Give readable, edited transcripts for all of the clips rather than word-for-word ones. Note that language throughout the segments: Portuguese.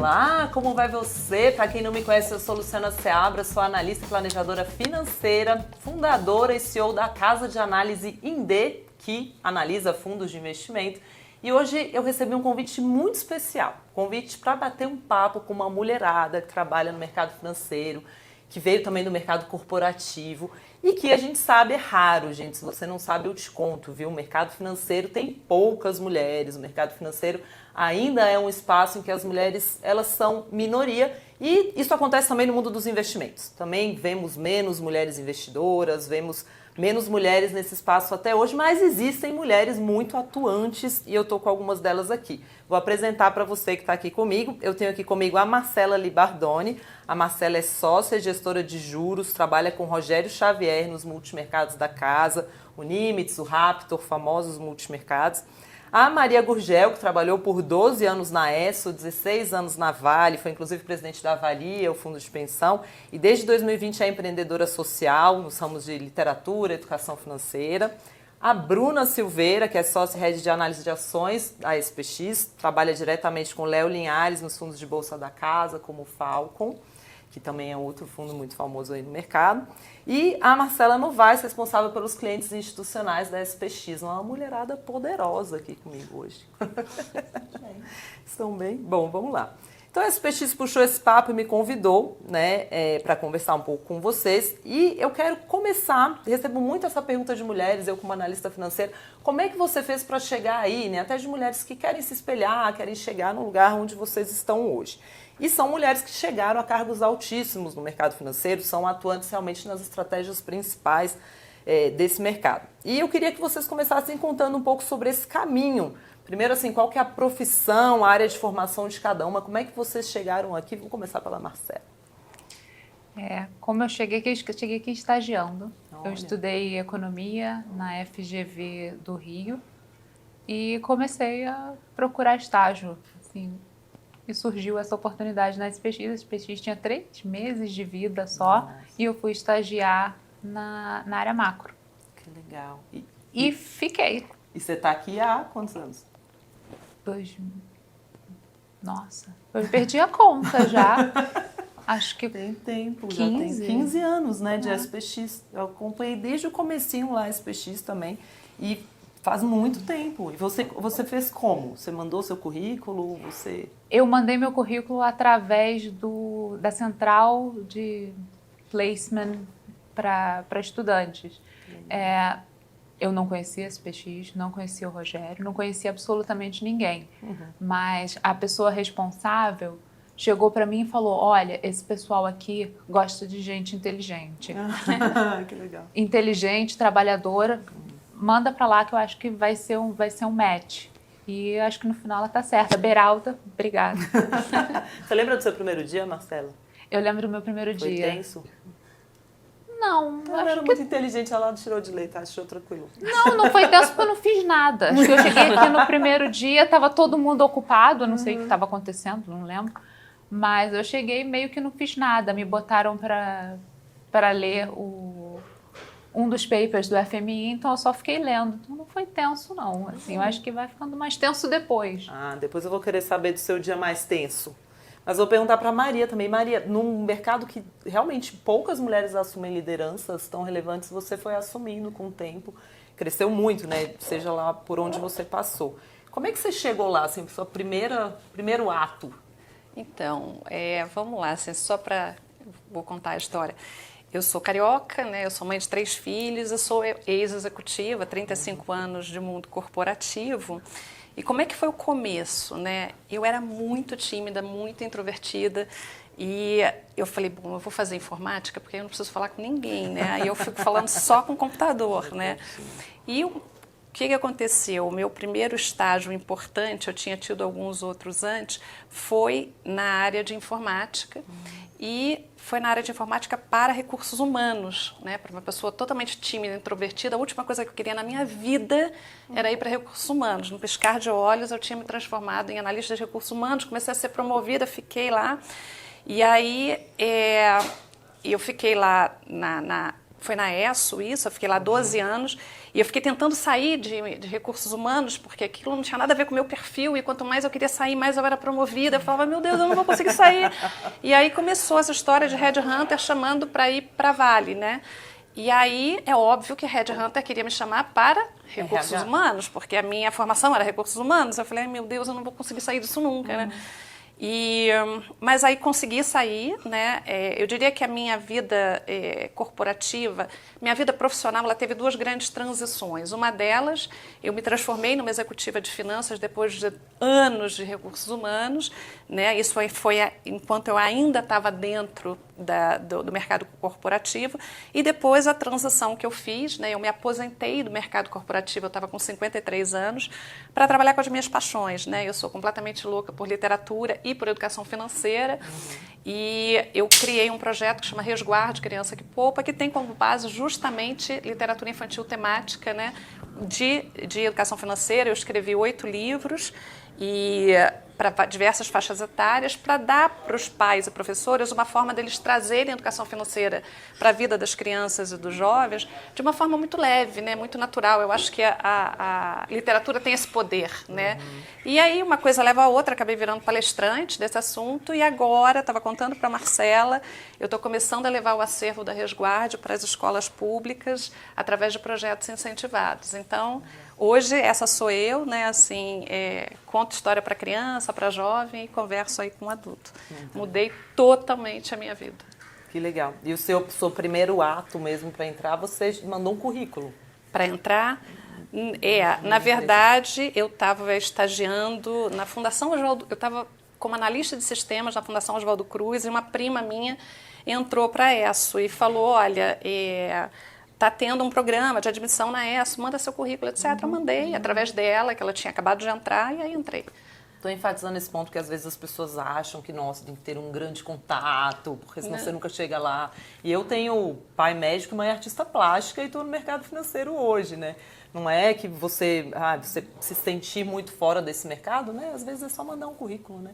Olá, como vai você? Para quem não me conhece, eu sou Luciana Seabra, sou analista e planejadora financeira, fundadora e CEO da casa de análise Indê, que analisa fundos de investimento. E hoje eu recebi um convite muito especial, convite para bater um papo com uma mulherada que trabalha no mercado financeiro, que veio também do mercado corporativo e que a gente sabe é raro, gente. Se você não sabe, eu te conto, viu? O mercado financeiro tem poucas mulheres, o mercado financeiro ainda é um espaço em que as mulheres, elas são minoria, e isso acontece também no mundo dos investimentos. Também vemos menos mulheres investidoras, vemos menos mulheres nesse espaço até hoje, mas existem mulheres muito atuantes e eu estou com algumas delas aqui. Vou apresentar para você que está aqui comigo. Eu tenho aqui comigo a Marcela Libardoni. A Marcela é sócia e gestora de juros, trabalha com Rogério Xavier nos multimercados da casa, o Nimitz, o Raptor, famosos multimercados. A Maria Gurgel, que trabalhou por 12 anos na ESSO, 16 anos na Vale, foi inclusive presidente da Avalia, o fundo de pensão, e desde 2020 é empreendedora social nos ramos de literatura, educação financeira. A Bruna Silveira, que é sócia e head de análise de ações da SPX, trabalha diretamente com Léo Linhares nos fundos de bolsa da casa, como o Falcon, que também é outro fundo muito famoso aí no mercado. E a Marcela Novaes, responsável pelos clientes institucionais da SPX, uma mulherada poderosa aqui comigo hoje. Estão bem? Bom, vamos lá. Então a SPX puxou esse papo e me convidou, né, para conversar um pouco com vocês. E eu quero começar, recebo muito essa pergunta de mulheres, eu como analista financeira, como é que você fez para chegar aí, né, até de mulheres que querem se espelhar, querem chegar no lugar onde vocês estão hoje. E são mulheres que chegaram a cargos altíssimos no mercado financeiro, são atuantes realmente nas estratégias principais desse mercado. E eu queria que vocês começassem contando um pouco sobre esse caminho. Primeiro, assim, qual que é a profissão, a área de formação de cada uma, como é que vocês chegaram aqui? Vou começar pela Marcela. Como eu cheguei aqui estagiando. Olha. Eu estudei economia na FGV do Rio e comecei a procurar estágio, assim. E surgiu essa oportunidade na SPX. A SPX tinha 3 meses de vida só. Nossa. E eu fui estagiar na área macro. Que legal. E fiquei. E você está aqui há quantos anos? Nossa, eu perdi a conta já. Acho que tem tempo, 15. Já tem 15 anos, né, de SPX. Eu acompanhei desde o comecinho lá a SPX também. E faz muito tempo. E você fez como? Você mandou seu currículo? Eu mandei meu currículo através da central de placement para estudantes. Eu não conhecia a SPX, não conhecia o Rogério, não conhecia absolutamente ninguém. Uhum. Mas a pessoa responsável chegou para mim e falou: olha, esse pessoal aqui gosta de gente inteligente. Que legal. Inteligente, trabalhadora. Manda pra lá que eu acho que vai ser um match. E acho que no final ela tá certa. Beralda, obrigada. Você lembra do seu primeiro dia, Marcela? Eu lembro do meu primeiro dia. Foi tenso? Não. Ela era muito inteligente, ela tirou de leite, achou tranquilo. Não foi tenso porque eu não fiz nada. Acho que eu cheguei aqui no primeiro dia, tava todo mundo ocupado, não sei o que estava acontecendo, não lembro. Mas eu cheguei meio que não fiz nada. Me botaram para ler um dos papers do FMI, então eu só fiquei lendo. Então não foi tenso, não. Assim, eu acho que vai ficando mais tenso depois. Depois eu vou querer saber do seu dia mais tenso. Mas vou perguntar para a Maria também. Maria, num mercado que realmente poucas mulheres assumem lideranças tão relevantes, você foi assumindo com o tempo. Cresceu muito, né? Seja lá por onde você passou. Como é que você chegou lá, assim, seu primeiro ato? Então, vamos lá, assim, vou contar a história. Eu sou carioca, né? Eu sou mãe de 3 filhos, eu sou ex-executiva, 35 anos de mundo corporativo. E como é que foi o começo, né? Eu era muito tímida, muito introvertida e eu falei, bom, eu vou fazer informática porque eu não preciso falar com ninguém, né? Aí eu fico falando só com o computador, né? E o que aconteceu? O meu primeiro estágio importante, eu tinha tido alguns outros antes, foi na área de informática. E foi na área de informática para recursos humanos, né? Para uma pessoa totalmente tímida, introvertida, a última coisa que eu queria na minha vida era ir para recursos humanos. No piscar de olhos, eu tinha me transformado em analista de recursos humanos, comecei a ser promovida, fiquei lá. E aí, eu fiquei lá foi na ESSO isso, eu fiquei lá 12 anos, e eu fiquei tentando sair de recursos humanos, porque aquilo não tinha nada a ver com o meu perfil, e quanto mais eu queria sair, mais eu era promovida. Eu falava, meu Deus, eu não vou conseguir sair. E aí começou essa história de headhunter chamando para ir para Vale, né? E aí é óbvio que headhunter queria me chamar para recursos humanos, porque a minha formação era recursos humanos. Eu falei, meu Deus, eu não vou conseguir sair disso nunca, né? Mas aí consegui sair, né? Eu diria que a minha vida corporativa, minha vida profissional, ela teve duas grandes transições. Uma delas, eu me transformei numa executiva de finanças depois de anos de recursos humanos, né? Isso foi enquanto eu ainda estava dentro do mercado corporativo, e depois a transição que eu fiz, né? Eu me aposentei do mercado corporativo, eu estava com 53 anos, para trabalhar com as minhas paixões, né? Eu sou completamente louca por literatura e por educação financeira, e eu criei um projeto que chama Resguarde Criança que Poupa, que tem como base justamente literatura infantil temática, né? de educação financeira. Eu escrevi 8 livros, e para diversas faixas etárias, para dar para os pais e professores uma forma deles trazerem a educação financeira para a vida das crianças e dos jovens de uma forma muito leve, né, muito natural. Eu acho que a literatura tem esse poder, né? E aí uma coisa leva a outra, acabei virando palestrante desse assunto, e agora, estava contando para a Marcela, eu estou começando a levar o acervo da Resguarde para as escolas públicas através de projetos incentivados. Então, hoje, essa sou eu, né, assim, conto história para criança, para jovem, e converso aí com adulto. Mudei totalmente a minha vida. Que legal. E o seu primeiro ato mesmo para entrar, você mandou um currículo? Para entrar, na verdade, eu estava estagiando na Fundação Oswaldo, eu estava como analista de sistemas na Fundação Oswaldo Cruz, e uma prima minha entrou para a ESSO e falou, olha, está tendo um programa de admissão na ESSO, manda seu currículo, etc. Eu mandei através dela, que ela tinha acabado de entrar, e aí entrei. Estou enfatizando esse ponto que às vezes as pessoas acham que, nossa, tem que ter um grande contato, porque senão você nunca chega lá. E eu tenho pai médico e mãe artista plástica e estou no mercado financeiro hoje, né? Não é que você se sentir muito fora desse mercado, né? Às vezes é só mandar um currículo, né?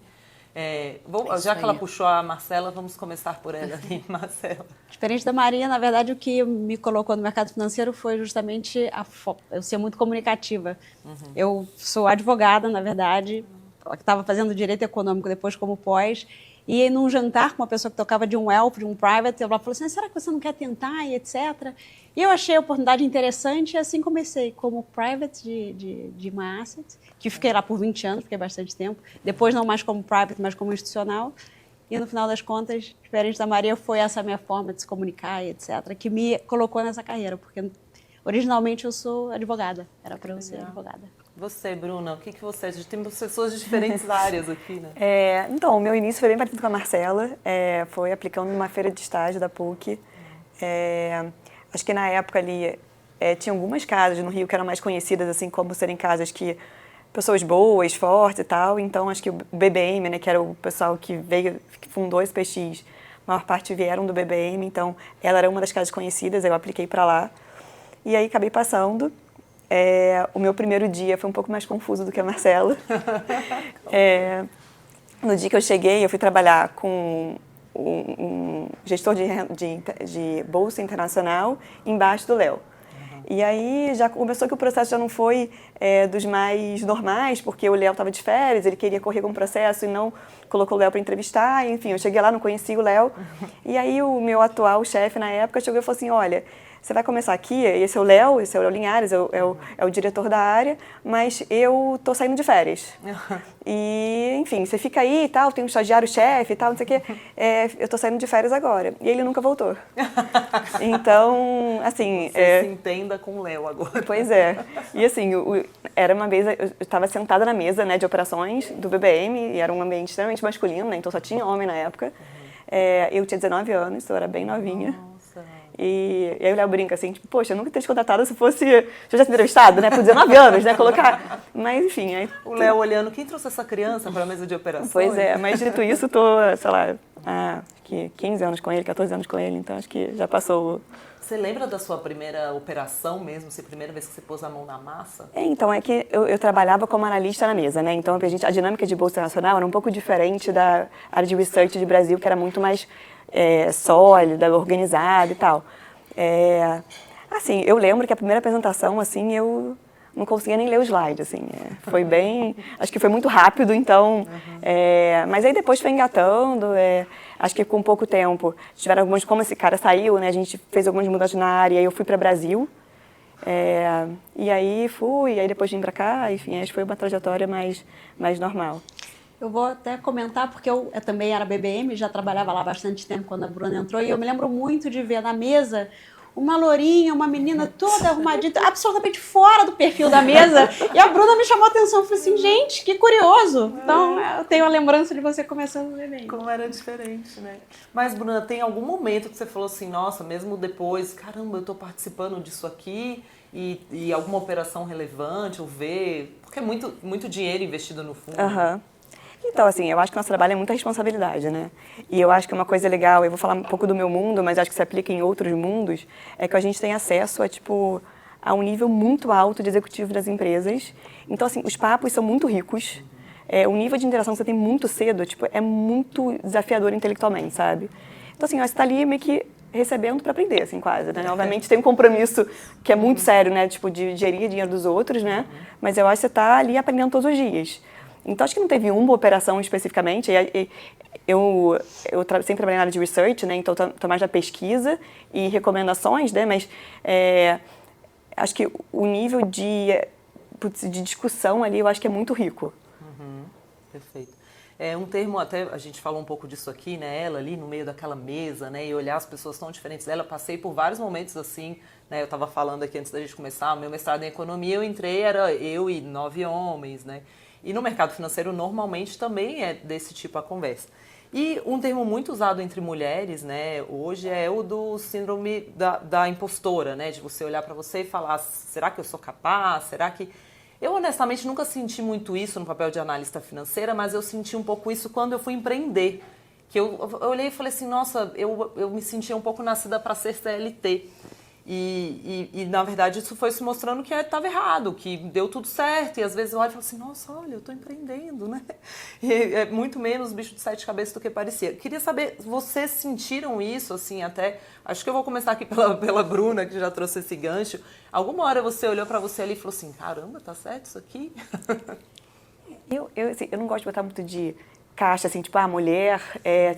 Já que ela puxou a Marcela, vamos começar por ela ali, Marcela. Diferente da Maria, na verdade, o que me colocou no mercado financeiro foi justamente eu ser muito comunicativa. Eu sou advogada, na verdade, estava fazendo direito econômico depois como pós, e num jantar com uma pessoa que tocava de um wealth, de um private, ela falou assim, será que você não quer tentar, e etc. E eu achei a oportunidade interessante, e assim comecei como private de uma asset, que fiquei lá por 20 anos, fiquei bastante tempo. Depois não mais como private, mas como institucional. E no final das contas, diferente da Maria, foi essa minha forma de se comunicar, e etc., que me colocou nessa carreira, porque originalmente eu sou advogada, era para eu ser advogada. Você, Bruna, o que você acha? Tem pessoas de diferentes áreas aqui, né? Então, o meu início foi bem parecido com a Marcela, foi aplicando numa feira de estágio da PUC. Acho que na época ali tinha algumas casas no Rio que eram mais conhecidas, assim, como serem casas que pessoas boas, fortes e tal. Então, acho que o BBM, né, que era o pessoal que fundou esse PX, a maior parte vieram do BBM, então ela era uma das casas conhecidas, eu apliquei para lá. E aí acabei passando. O meu primeiro dia foi um pouco mais confuso do que a Marcela. No dia que eu cheguei, eu fui trabalhar com um gestor de bolsa internacional embaixo do Léo. E aí já começou que o processo já não foi dos mais normais, porque o Léo estava de férias, ele queria correr com o processo e não colocou o Léo para entrevistar. Enfim, eu cheguei lá, não conhecia o Léo. E aí o meu atual chefe na época chegou e falou assim, olha, você vai começar aqui, esse é o Léo Linhares, é o diretor da área, mas eu tô saindo de férias. E, enfim, você fica aí e tal, tem um estagiário-chefe e tal, não sei o quê, eu tô saindo de férias agora. E ele nunca voltou. Então, assim... Você se entenda com o Léo agora. Pois é. E, assim, era uma mesa, eu estava sentada na mesa, né, de operações do BBM, e era um ambiente extremamente masculino, né, então só tinha homem na época. Eu tinha 19 anos, eu era bem novinha. E aí o Léo brinca assim, tipo, poxa, eu nunca teria te contratado se eu já tivesse entrevistado, né, por 19 anos, né, colocar... Mas, enfim... Aí, o Léo olhando, quem trouxe essa criança para a mesa de operações? Pois é, mas dito isso, tô, sei lá, há 15 anos com ele, 14 anos com ele, então acho que já passou... Você lembra da sua primeira operação mesmo, a primeira vez que você pôs a mão na massa? Então, é que eu trabalhava como analista na mesa, né, então a dinâmica de Bolsa Nacional era um pouco diferente da área de research de Brasil, que era muito mais sólida, organizada e tal. Assim, eu lembro que a primeira apresentação, assim, eu não conseguia nem ler o slide, assim, foi bem, acho que foi muito rápido, então, mas aí depois foi engatando, acho que com pouco tempo, tiveram algumas, como esse cara saiu, né, a gente fez algumas mudanças na área, e eu fui para Brasil, e aí depois vim para cá, enfim, acho que foi uma trajetória mais normal. Eu vou até comentar, porque eu também era BBM, já trabalhava lá há bastante tempo quando a Bruna entrou, e eu me lembro muito de ver na mesa uma lourinha, uma menina toda arrumadinha, absolutamente fora do perfil da mesa, e a Bruna me chamou a atenção, eu falei assim, gente, que curioso. Então, eu tenho a lembrança de você começando no BBM. Como era diferente, né? Mas, Bruna, tem algum momento que você falou assim, nossa, mesmo depois, caramba, eu tô participando disso aqui, e alguma operação relevante, ou ver, porque é muito dinheiro investido no fundo. Então, assim, eu acho que nosso trabalho é muita responsabilidade, né? E eu acho que uma coisa legal, eu vou falar um pouco do meu mundo, mas acho que se aplica em outros mundos, é que a gente tem acesso a um nível muito alto de executivo das empresas. Então, assim, os papos são muito ricos. O nível de interação que você tem muito cedo, é muito desafiador intelectualmente, sabe? Então, assim, você está ali meio que recebendo para aprender, assim, quase, né? Obviamente tem um compromisso que é muito sério, né? De gerir dinheiro dos outros, né? Mas eu acho que você está ali aprendendo todos os dias. Então, acho que não teve uma operação especificamente. Eu sempre trabalhei na área de research, né? Então, estou mais na pesquisa e recomendações, né? Mas acho que o nível de discussão ali, eu acho que é muito rico. Perfeito. Um termo, até a gente falou um pouco disso aqui, né? Ela ali no meio daquela mesa, né? E olhar as pessoas tão diferentes dela. Eu passei por vários momentos assim, né? Eu estava falando aqui antes da gente começar, meu mestrado em economia, eu entrei, era eu e 9 homens, né? E no mercado financeiro, normalmente, também é desse tipo a conversa. E um termo muito usado entre mulheres, né, hoje é o do síndrome da impostora, né? De você olhar para você e falar, será que eu sou capaz? Será que... Eu, honestamente, nunca senti muito isso no papel de analista financeira, mas eu senti um pouco isso quando eu fui empreender. Que eu olhei e falei assim, nossa, eu me sentia um pouco nascida para ser CLT. E, na verdade, isso foi se mostrando que estava errado, que deu tudo certo. E às vezes eu olho e falo assim, nossa, olha, eu estou empreendendo, né? E é muito menos bicho de 7 cabeças do que parecia. Queria saber, vocês sentiram isso, assim, até... Acho que eu vou começar aqui pela Bruna, que já trouxe esse gancho. Alguma hora você olhou para você ali e falou assim, caramba, tá certo isso aqui? Assim, eu não gosto de botar muito de caixa, assim, a mulher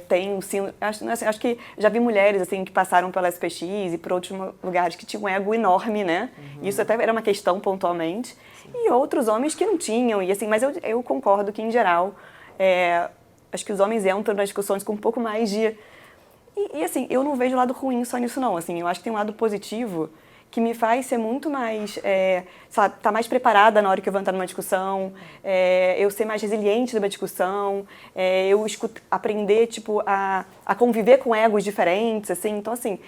tem um síndrome... Acho que já vi mulheres, assim, que passaram pela SPX e por outros lugares que tinham um ego enorme, né? Isso até era uma questão pontualmente. Sim. E outros homens que não tinham, e assim, mas eu concordo que, em geral, acho que os homens entram nas discussões com um pouco mais de... E assim, eu não vejo lado ruim só nisso, não. Assim, eu acho que tem um lado positivo que me faz ser muito mais, tá mais preparada na hora que eu vou entrar numa discussão, eu ser mais resiliente numa discussão, eu aprender, a conviver com egos diferentes, assim. Então, assim,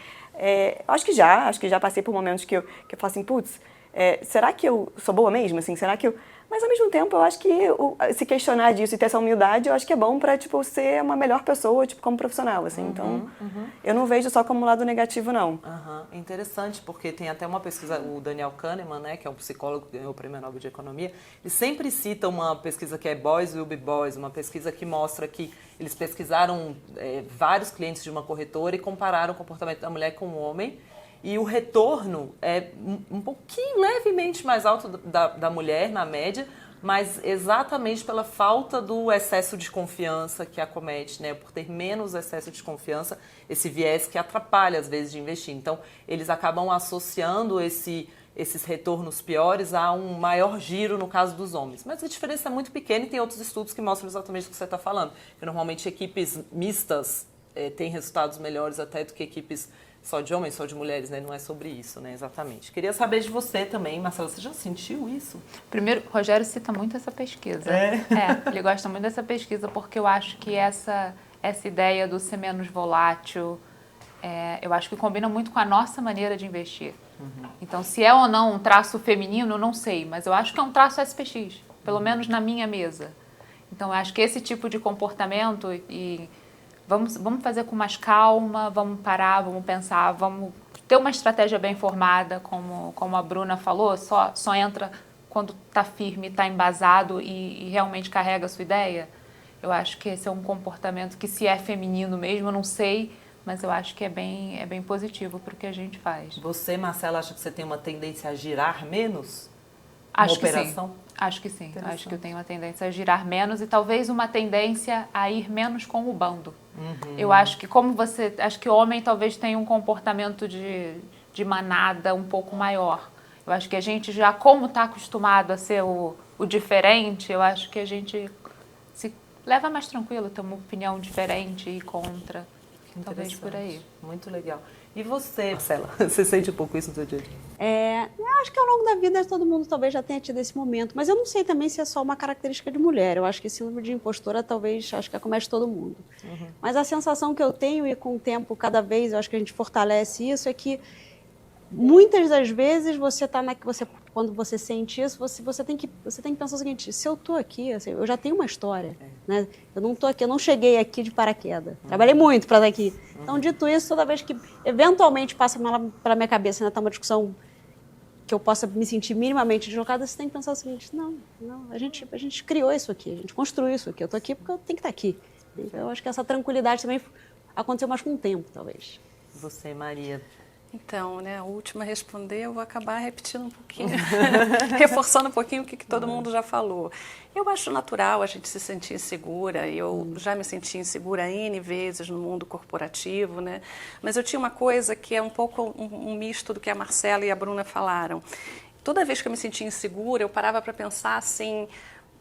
acho que já passei por momentos que eu falo assim, putz, será que eu sou boa mesmo, assim? Será que eu... Mas, ao mesmo tempo, eu acho que se questionar disso e ter essa humildade, eu acho que é bom para, ser uma melhor pessoa, como profissional, assim. Então, eu não vejo só como lado negativo, não. Interessante, porque tem até uma pesquisa, o Daniel Kahneman, né, que é um psicólogo que ganhou o Prêmio Nobel de Economia, ele sempre cita uma pesquisa que é Boys Will Be Boys, uma pesquisa que mostra que eles pesquisaram vários clientes de uma corretora e compararam o comportamento da mulher com o homem, e o retorno é um pouquinho, levemente mais alto da mulher, na média, mas exatamente pela falta do excesso de confiança que acomete, né? Por ter menos excesso de confiança, esse viés que atrapalha, às vezes, de investir. Então, eles acabam associando esses retornos piores a um maior giro no caso dos homens. Mas a diferença é muito pequena e tem outros estudos que mostram exatamente o que você está falando. Que normalmente equipes mistas têm resultados melhores até do que equipes só de homens, só de mulheres, né? Não é sobre isso, né? Exatamente. Queria saber de você também, Marcela, você já sentiu isso? Primeiro, o Rogério cita muito essa pesquisa. Ele gosta muito dessa pesquisa porque eu acho que essa ideia do ser menos volátil, eu acho que combina muito com a nossa maneira de investir. Então, se é ou não um traço feminino, eu não sei, mas eu acho que é um traço SPX, pelo menos na minha mesa. Então, eu acho que esse tipo de comportamento Vamos fazer com mais calma, vamos parar, vamos pensar, vamos ter uma estratégia bem formada, como a Bruna falou, só entra quando está firme, está embasado e realmente carrega a sua ideia. Eu acho que esse é um comportamento que, se é feminino mesmo, eu não sei, mas eu acho que é bem positivo para o que a gente faz. Você, Marcela, acha que você tem uma tendência a girar menos? Acho operação? Que sim. Acho que sim. Acho que eu tenho uma tendência a girar menos e talvez uma tendência a ir menos com o bando. Eu acho que acho que o homem talvez tenha um comportamento de manada um pouco maior. Eu acho que a gente já, como está acostumado a ser o diferente, eu acho que a gente se leva mais tranquilo, ter uma opinião diferente e contra. Talvez por aí. Muito legal. E você, Marcela? Você sente um pouco isso no seu dia a dia? Eu acho que ao longo da vida todo mundo talvez já tenha tido esse momento, mas eu não sei também se é só uma característica de mulher. Eu acho que esse síndrome de impostora talvez, acho que acomete todo mundo. Mas a sensação que eu tenho, e com o tempo cada vez eu acho que a gente fortalece isso, é que muitas das vezes você está quando você sente isso, você tem que pensar o seguinte: se eu estou aqui, assim, eu já tenho uma história, né? Eu não estou aqui, eu não cheguei aqui de paraquedas. Trabalhei muito para estar aqui. Então, dito isso, toda vez que eventualmente passa pela minha cabeça, né, tá uma discussão que eu possa me sentir minimamente deslocada, você tem que pensar o seguinte: não, a gente criou isso aqui, a gente construiu isso aqui. Eu estou aqui porque eu tenho que estar aqui. Então, eu acho que essa tranquilidade também aconteceu mais com o tempo, talvez. Você, Maria? Então, né, a última a responder, eu vou acabar repetindo um pouquinho, reforçando um pouquinho o que todo mundo já falou. Eu acho natural a gente se sentir insegura, eu já me senti insegura N vezes no mundo corporativo, né? Mas eu tinha uma coisa que é um pouco um misto do que a Marcela e a Bruna falaram. Toda vez que eu me sentia insegura, eu parava para pensar assim: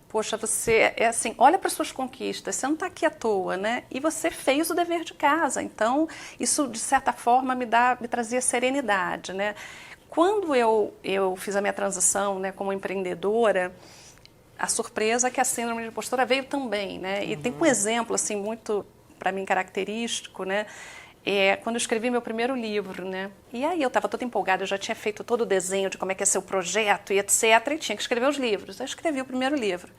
poxa, você é assim, olha para suas conquistas, você não está aqui à toa, né? E você fez o dever de casa. Então, isso, de certa forma, me trazia serenidade, né? Quando eu fiz a minha transição, né, como empreendedora, a surpresa é que a síndrome de impostora veio também, né? E tem um exemplo, assim, muito, para mim, característico, né? Quando eu escrevi meu primeiro livro, né? E aí eu estava toda empolgada, eu já tinha feito todo o desenho de como é que ia ser o projeto e etc. E tinha que escrever os livros. Eu escrevi o primeiro livro.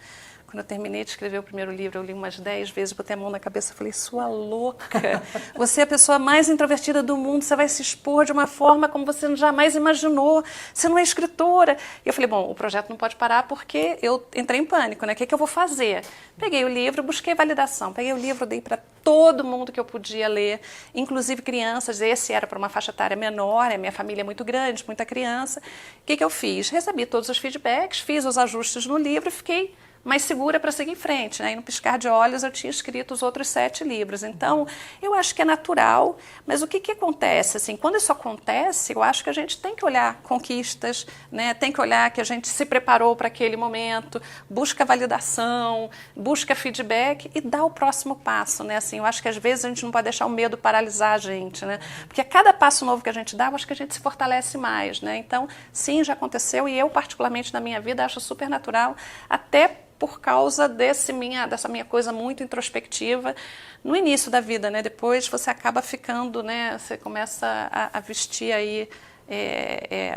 Quando eu terminei de escrever o primeiro livro, eu li umas 10 vezes, botei a mão na cabeça e falei: sua louca, você é a pessoa mais introvertida do mundo, você vai se expor de uma forma como você jamais imaginou, você não é escritora. E eu falei: bom, o projeto não pode parar porque eu entrei em pânico, né? O que eu vou fazer? Peguei o livro, busquei validação, peguei o livro, dei para todo mundo que eu podia ler, inclusive crianças. Esse era para uma faixa etária menor, a minha família é muito grande, muita criança. O que eu fiz? Recebi todos os feedbacks, fiz os ajustes no livro e fiquei mais segura para seguir em frente, né? E no piscar de olhos eu tinha escrito os outros 7 livros. Então, eu acho que é natural, mas o que acontece? Assim, quando isso acontece, eu acho que a gente tem que olhar conquistas, né? Tem que olhar que a gente se preparou para aquele momento, busca validação, busca feedback e dá o próximo passo, né? Assim, eu acho que às vezes a gente não pode deixar o medo paralisar a gente, né? Porque a cada passo novo que a gente dá, eu acho que a gente se fortalece mais, né? Então, sim, já aconteceu e eu, particularmente na minha vida, acho super natural, até por causa dessa minha coisa muito introspectiva no início da vida, né? Depois você acaba ficando, né? Você começa a vestir aí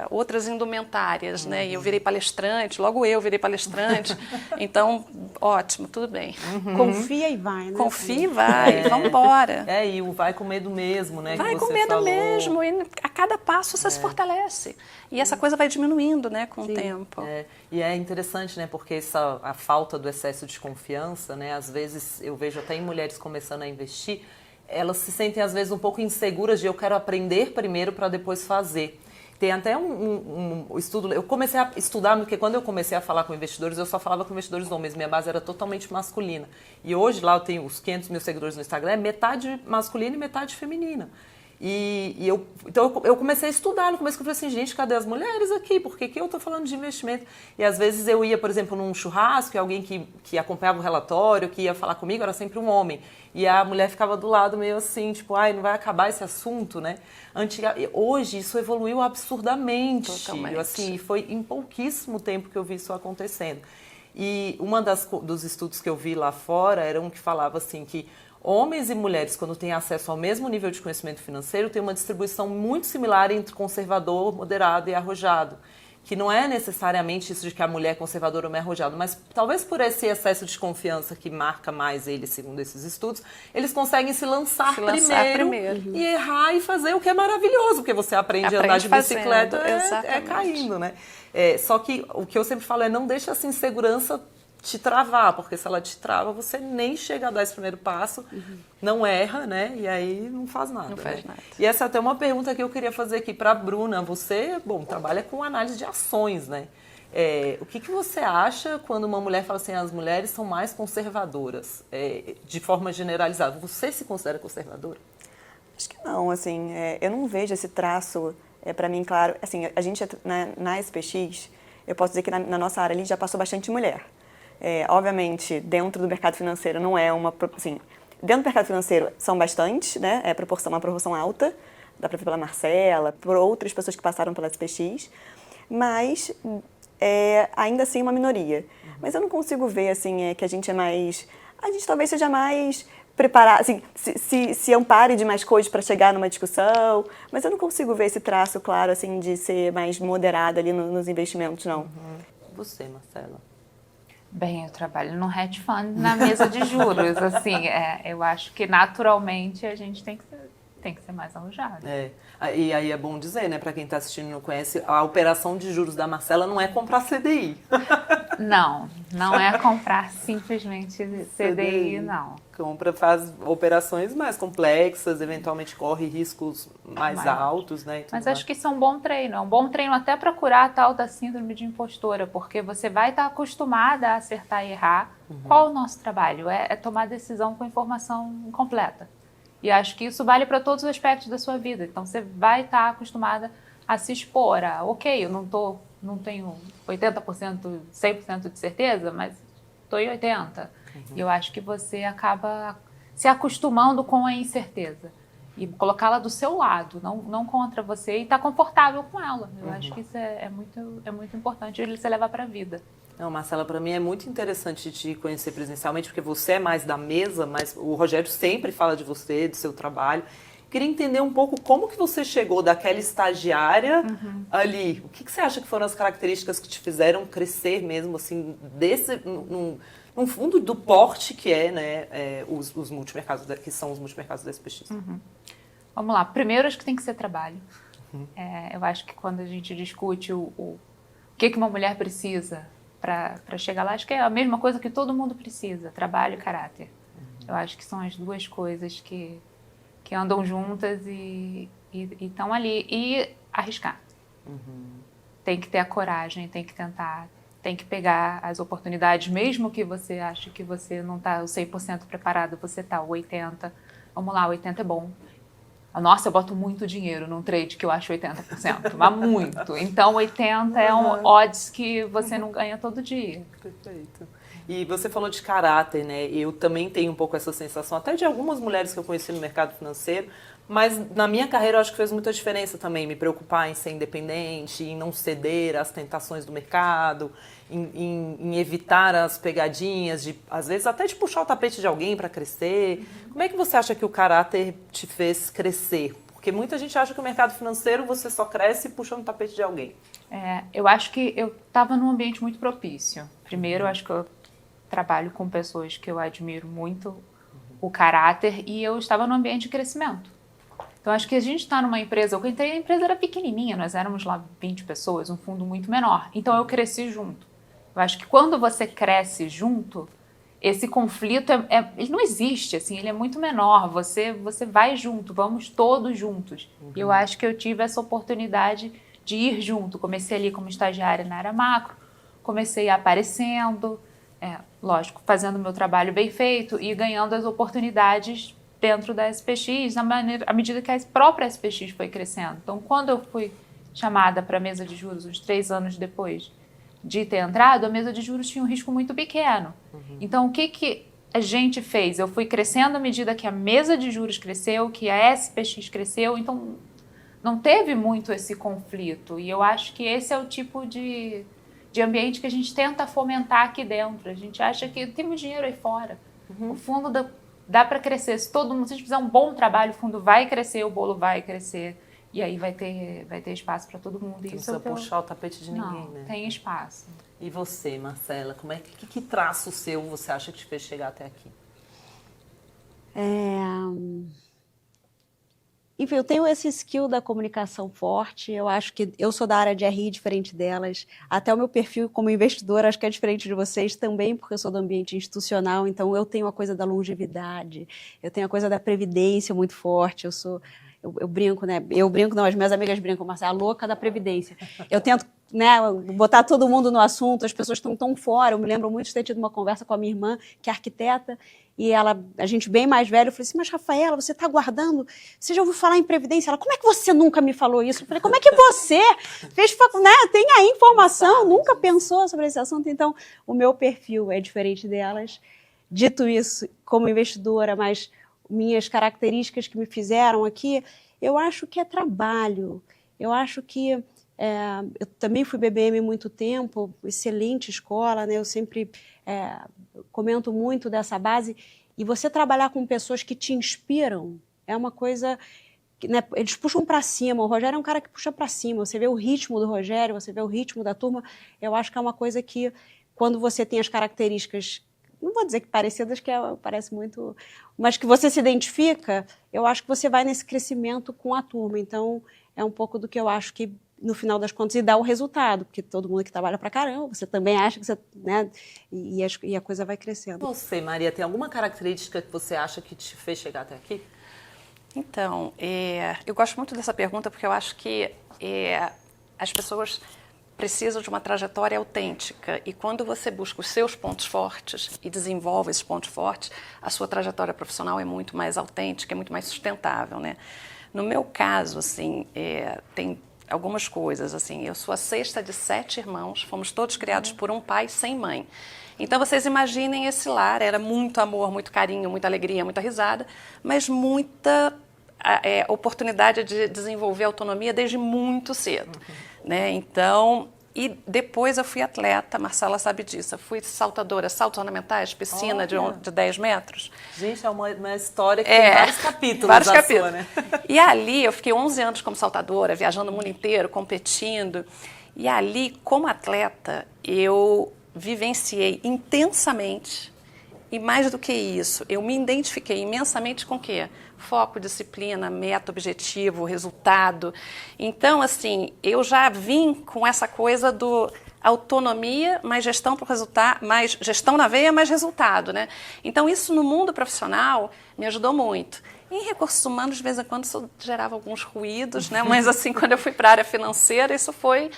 outras indumentárias, né? E eu virei palestrante, logo eu virei palestrante. Então, ótimo, tudo bem. Confia e vai, né? Confia e vai, vamos embora. E o vai com medo mesmo, né? Vai que com você medo falou. mesmo, e a cada passo você se fortalece. E essa coisa vai diminuindo, né, com o tempo. E é interessante, né, porque a falta do excesso de confiança, né, às vezes eu vejo até em mulheres começando a investir, elas se sentem às vezes um pouco inseguras de eu quero aprender primeiro para depois fazer. Tem até um estudo, eu comecei a estudar, porque quando eu comecei a falar com investidores, eu só falava com investidores homens, minha base era totalmente masculina. E hoje lá eu tenho os 500 mil seguidores no Instagram, é metade masculina e metade feminina. Então eu comecei a estudar, no começo eu falei assim: gente, cadê as mulheres aqui? Por que eu estou falando de investimento? E às vezes eu ia, por exemplo, num churrasco e alguém que acompanhava o relatório, que ia falar comigo, era sempre um homem. E a mulher ficava do lado meio assim, tipo, ai, não vai acabar esse assunto, né? Hoje isso evoluiu absurdamente. Totalmente. Assim, foi em pouquíssimo tempo que eu vi isso acontecendo. E dos estudos que eu vi lá fora era um que falava assim que homens e mulheres, quando têm acesso ao mesmo nível de conhecimento financeiro, têm uma distribuição muito similar entre conservador, moderado e arrojado. Que não é necessariamente isso de que a mulher é conservadora ou mais arrojada, mas talvez por esse excesso de confiança que marca mais eles, segundo esses estudos, eles conseguem se lançar primeiro e errar e fazer o que é maravilhoso, porque você aprende a andar de bicicleta caindo, né? Só que o que eu sempre falo é: não deixa essa insegurança te travar, porque se ela te trava, você nem chega a dar esse primeiro passo, não erra, né? E aí não faz nada. Não faz nada. E essa é até uma pergunta que eu queria fazer aqui para a Bruna. Você, bom, trabalha com análise de ações, né? O que você acha quando uma mulher fala assim, as mulheres são mais conservadoras, de forma generalizada? Você se considera conservadora? Acho que não, assim, eu não vejo esse traço, para mim, claro, assim, a gente, na SPX, eu posso dizer que na nossa área ali já passou bastante mulher. Obviamente, dentro do mercado financeiro não é assim, dentro do mercado financeiro são bastante, né, uma proporção alta, dá para ver pela Marcela, por outras pessoas que passaram pela SPX, mas ainda assim uma minoria. Mas eu não consigo ver, assim, que a gente talvez seja mais preparar, assim, se ampare de mais coisas para chegar numa discussão, mas eu não consigo ver esse traço claro, assim, de ser mais moderada ali nos investimentos, não. Você, Marcela? Bem, eu trabalho no hedge fund na mesa de juros, assim, eu acho que naturalmente a gente tem que ser mais arrojado. E aí é bom dizer, né, para quem está assistindo e não conhece, a operação de juros da Marcela não é comprar CDI. Não é comprar simplesmente CDI, não. Faz operações mais complexas, eventualmente corre riscos mais altos, né? Mas acho que isso é um bom treino. É um bom treino até para curar a tal da síndrome de impostora, porque você vai estar acostumada a acertar e errar. Qual é o nosso trabalho? É tomar decisão com informação incompleta. E acho que isso vale para todos os aspectos da sua vida. Então, você vai estar acostumada a se expor. Ok, eu não tenho 80%, 100% de certeza, mas estou em 80%. E eu acho que você acaba se acostumando com a incerteza. E colocá-la do seu lado, não contra você, e estar confortável com ela. Eu acho que isso é muito importante você levar para a vida. Não, Marcela, para mim é muito interessante te conhecer presencialmente, porque você é mais da mesa, mas o Rogério sempre fala de você, do seu trabalho. Queria entender um pouco como que você chegou daquela estagiária ali. O que você acha que foram as características que te fizeram crescer mesmo, assim, num fundo do porte que os multimercados, que são os multimercados da SPX? Vamos lá. Primeiro, acho que tem que ser trabalho. Eu acho que quando a gente discute o que uma mulher precisa para chegar lá, acho que é a mesma coisa que todo mundo precisa, trabalho e caráter. Eu acho que são as duas coisas que andam juntas e estão ali. E arriscar. Tem que ter a coragem, tem que tentar, tem que pegar as oportunidades, mesmo que você ache que você não está 100% preparado, você está 80%. Vamos lá, 80% é bom. Nossa, eu boto muito dinheiro num trade que eu acho 80%, mas muito. Então, 80% é um odds que você não ganha todo dia. Perfeito. E você falou de caráter, né? Eu também tenho um pouco essa sensação, até de algumas mulheres que eu conheci no mercado financeiro, mas na minha carreira eu acho que fez muita diferença também, me preocupar em ser independente, em não ceder às tentações do mercado, em evitar as pegadinhas, às vezes até de puxar o tapete de alguém para crescer. Como é que você acha que o caráter te fez crescer? Porque muita gente acha que o mercado financeiro você só cresce puxando o tapete de alguém. Eu acho que eu estava num ambiente muito propício. Primeiro, eu acho que eu trabalho com pessoas que eu admiro muito o caráter e eu estava num ambiente de crescimento. Então, acho que a gente está numa empresa, eu entrei, a empresa era pequenininha, nós éramos lá 20 pessoas, um fundo muito menor. Então, eu cresci junto. Eu acho que quando você cresce junto, esse conflito ele não existe, assim, ele é muito menor. Você vai junto, vamos todos juntos. E eu acho que eu tive essa oportunidade de ir junto. Comecei ali como estagiária na área macro, comecei aparecendo, lógico, fazendo o meu trabalho bem feito e ganhando as oportunidades dentro da SPX, à medida que a própria SPX foi crescendo. Então, quando eu fui chamada para a mesa de juros, uns 3 anos depois de ter entrado, a mesa de juros tinha um risco muito pequeno. Então, o que a gente fez? Eu fui crescendo à medida que a mesa de juros cresceu, que a SPX cresceu, então não teve muito esse conflito. E eu acho que esse é o tipo de ambiente que a gente tenta fomentar aqui dentro. A gente acha que tem muito dinheiro aí fora. O fundo dá para crescer. Se a gente fizer um bom trabalho, o fundo vai crescer, o bolo vai crescer. E aí vai ter espaço para todo mundo. Não precisa puxar o tapete de ninguém, não, né? Tem espaço. E você, Marcela, que traço seu você acha que te fez chegar até aqui? Enfim, eu tenho esse skill da comunicação forte, eu acho que eu sou da área de RI diferente delas, até o meu perfil como investidora acho que é diferente de vocês também, porque eu sou do ambiente institucional, então eu tenho a coisa da longevidade, eu tenho a coisa da previdência muito forte, eu brinco, né? Eu brinco, não, as minhas amigas brincam, mas é a louca da previdência. Eu tento, né, botar todo mundo no assunto, as pessoas estão tão fora, eu me lembro muito de ter tido uma conversa com a minha irmã, que é arquiteta, e a gente bem mais velha, eu falei assim, mas Rafaela, você está guardando, você já ouviu falar em previdência? Ela, como é que você nunca me falou isso? Eu falei, como é que você fez faculdade, né, tem a informação, nunca pensou sobre esse assunto? Então, o meu perfil é diferente delas. Dito isso, como investidora, mas minhas características que me fizeram aqui, eu acho que é trabalho, eu acho que eu também fui BBM muito tempo, excelente escola, né? Eu sempre comento muito dessa base. E você trabalhar com pessoas que te inspiram é uma coisa que, né, eles puxam para cima. O Rogério é um cara que puxa para cima. Você vê o ritmo do Rogério, você vê o ritmo da turma. Eu acho que é uma coisa que, quando você tem as características, não vou dizer que parecidas, que parece muito, mas que você se identifica, eu acho que você vai nesse crescimento com a turma. Então, é um pouco do que eu acho que, no final das contas, e dá o resultado, porque todo mundo que trabalha pra caramba, você também acha que você, né, e a coisa vai crescendo. Você, Maria, tem alguma característica que você acha que te fez chegar até aqui? Então, eu gosto muito dessa pergunta porque eu acho que as pessoas precisam de uma trajetória autêntica e quando você busca os seus pontos fortes e desenvolve esses pontos fortes, a sua trajetória profissional é muito mais autêntica, é muito mais sustentável, né? No meu caso, assim, tem algumas coisas, assim, eu sou a 6ª de 7 irmãos, fomos todos criados por um pai sem mãe. Então, vocês imaginem esse lar, era muito amor, muito carinho, muita alegria, muita risada, mas muita oportunidade de desenvolver autonomia desde muito cedo, né? Então, e depois eu fui atleta, Marcela sabe disso, eu fui saltadora, saltos ornamentais, piscina de 10 metros. Gente, é uma história que tem vários capítulos. Vários da capítulos. Sua, né? E ali eu fiquei 11 anos como saltadora, viajando o mundo inteiro, competindo. E ali, como atleta, eu vivenciei intensamente, e mais do que isso, eu me identifiquei imensamente com o quê? Foco, disciplina, meta, objetivo, resultado. Então, assim, eu já vim com essa coisa do autonomia, mais gestão para o resultado, mais gestão na veia, mais resultado, né? Então, isso no mundo profissional me ajudou muito. Em recursos humanos, de vez em quando, isso gerava alguns ruídos, né? Mas, assim, quando eu fui para a área financeira, isso foi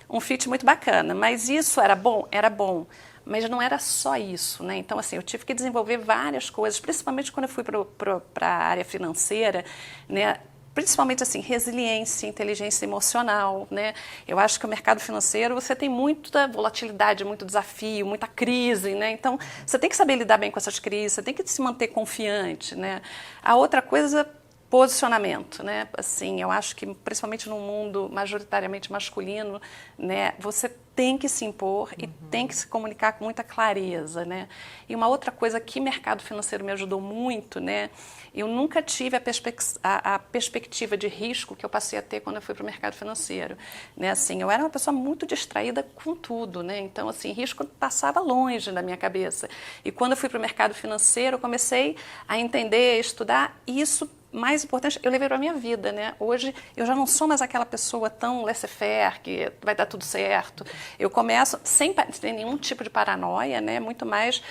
um fit muito bacana. Mas isso era bom? Era bom. Mas não era só isso, né? Então, assim, eu tive que desenvolver várias coisas, principalmente quando eu fui para a área financeira, né? Principalmente, assim, resiliência, inteligência emocional, né? Eu acho que o mercado financeiro, você tem muita volatilidade, muito desafio, muita crise, né? Então, você tem que saber lidar bem com essas crises, você tem que se manter confiante, né? A outra coisa, posicionamento, né? Assim, eu acho que principalmente num mundo majoritariamente masculino, né, você tem que se impor e tem que se comunicar com muita clareza, né? E uma outra coisa que o mercado financeiro me ajudou muito, né? Eu nunca tive a perspectiva de risco que eu passei a ter quando eu fui para o mercado financeiro, né? Assim, eu era uma pessoa muito distraída com tudo, né? Então, assim, risco passava longe da minha cabeça. E quando eu fui para o mercado financeiro, eu comecei a entender, a estudar, e isso, mais importante, eu levei para a minha vida, né? Hoje eu já não sou mais aquela pessoa tão laissez-faire, que vai dar tudo certo. Eu começo sem nenhum tipo de paranoia, né? Muito mais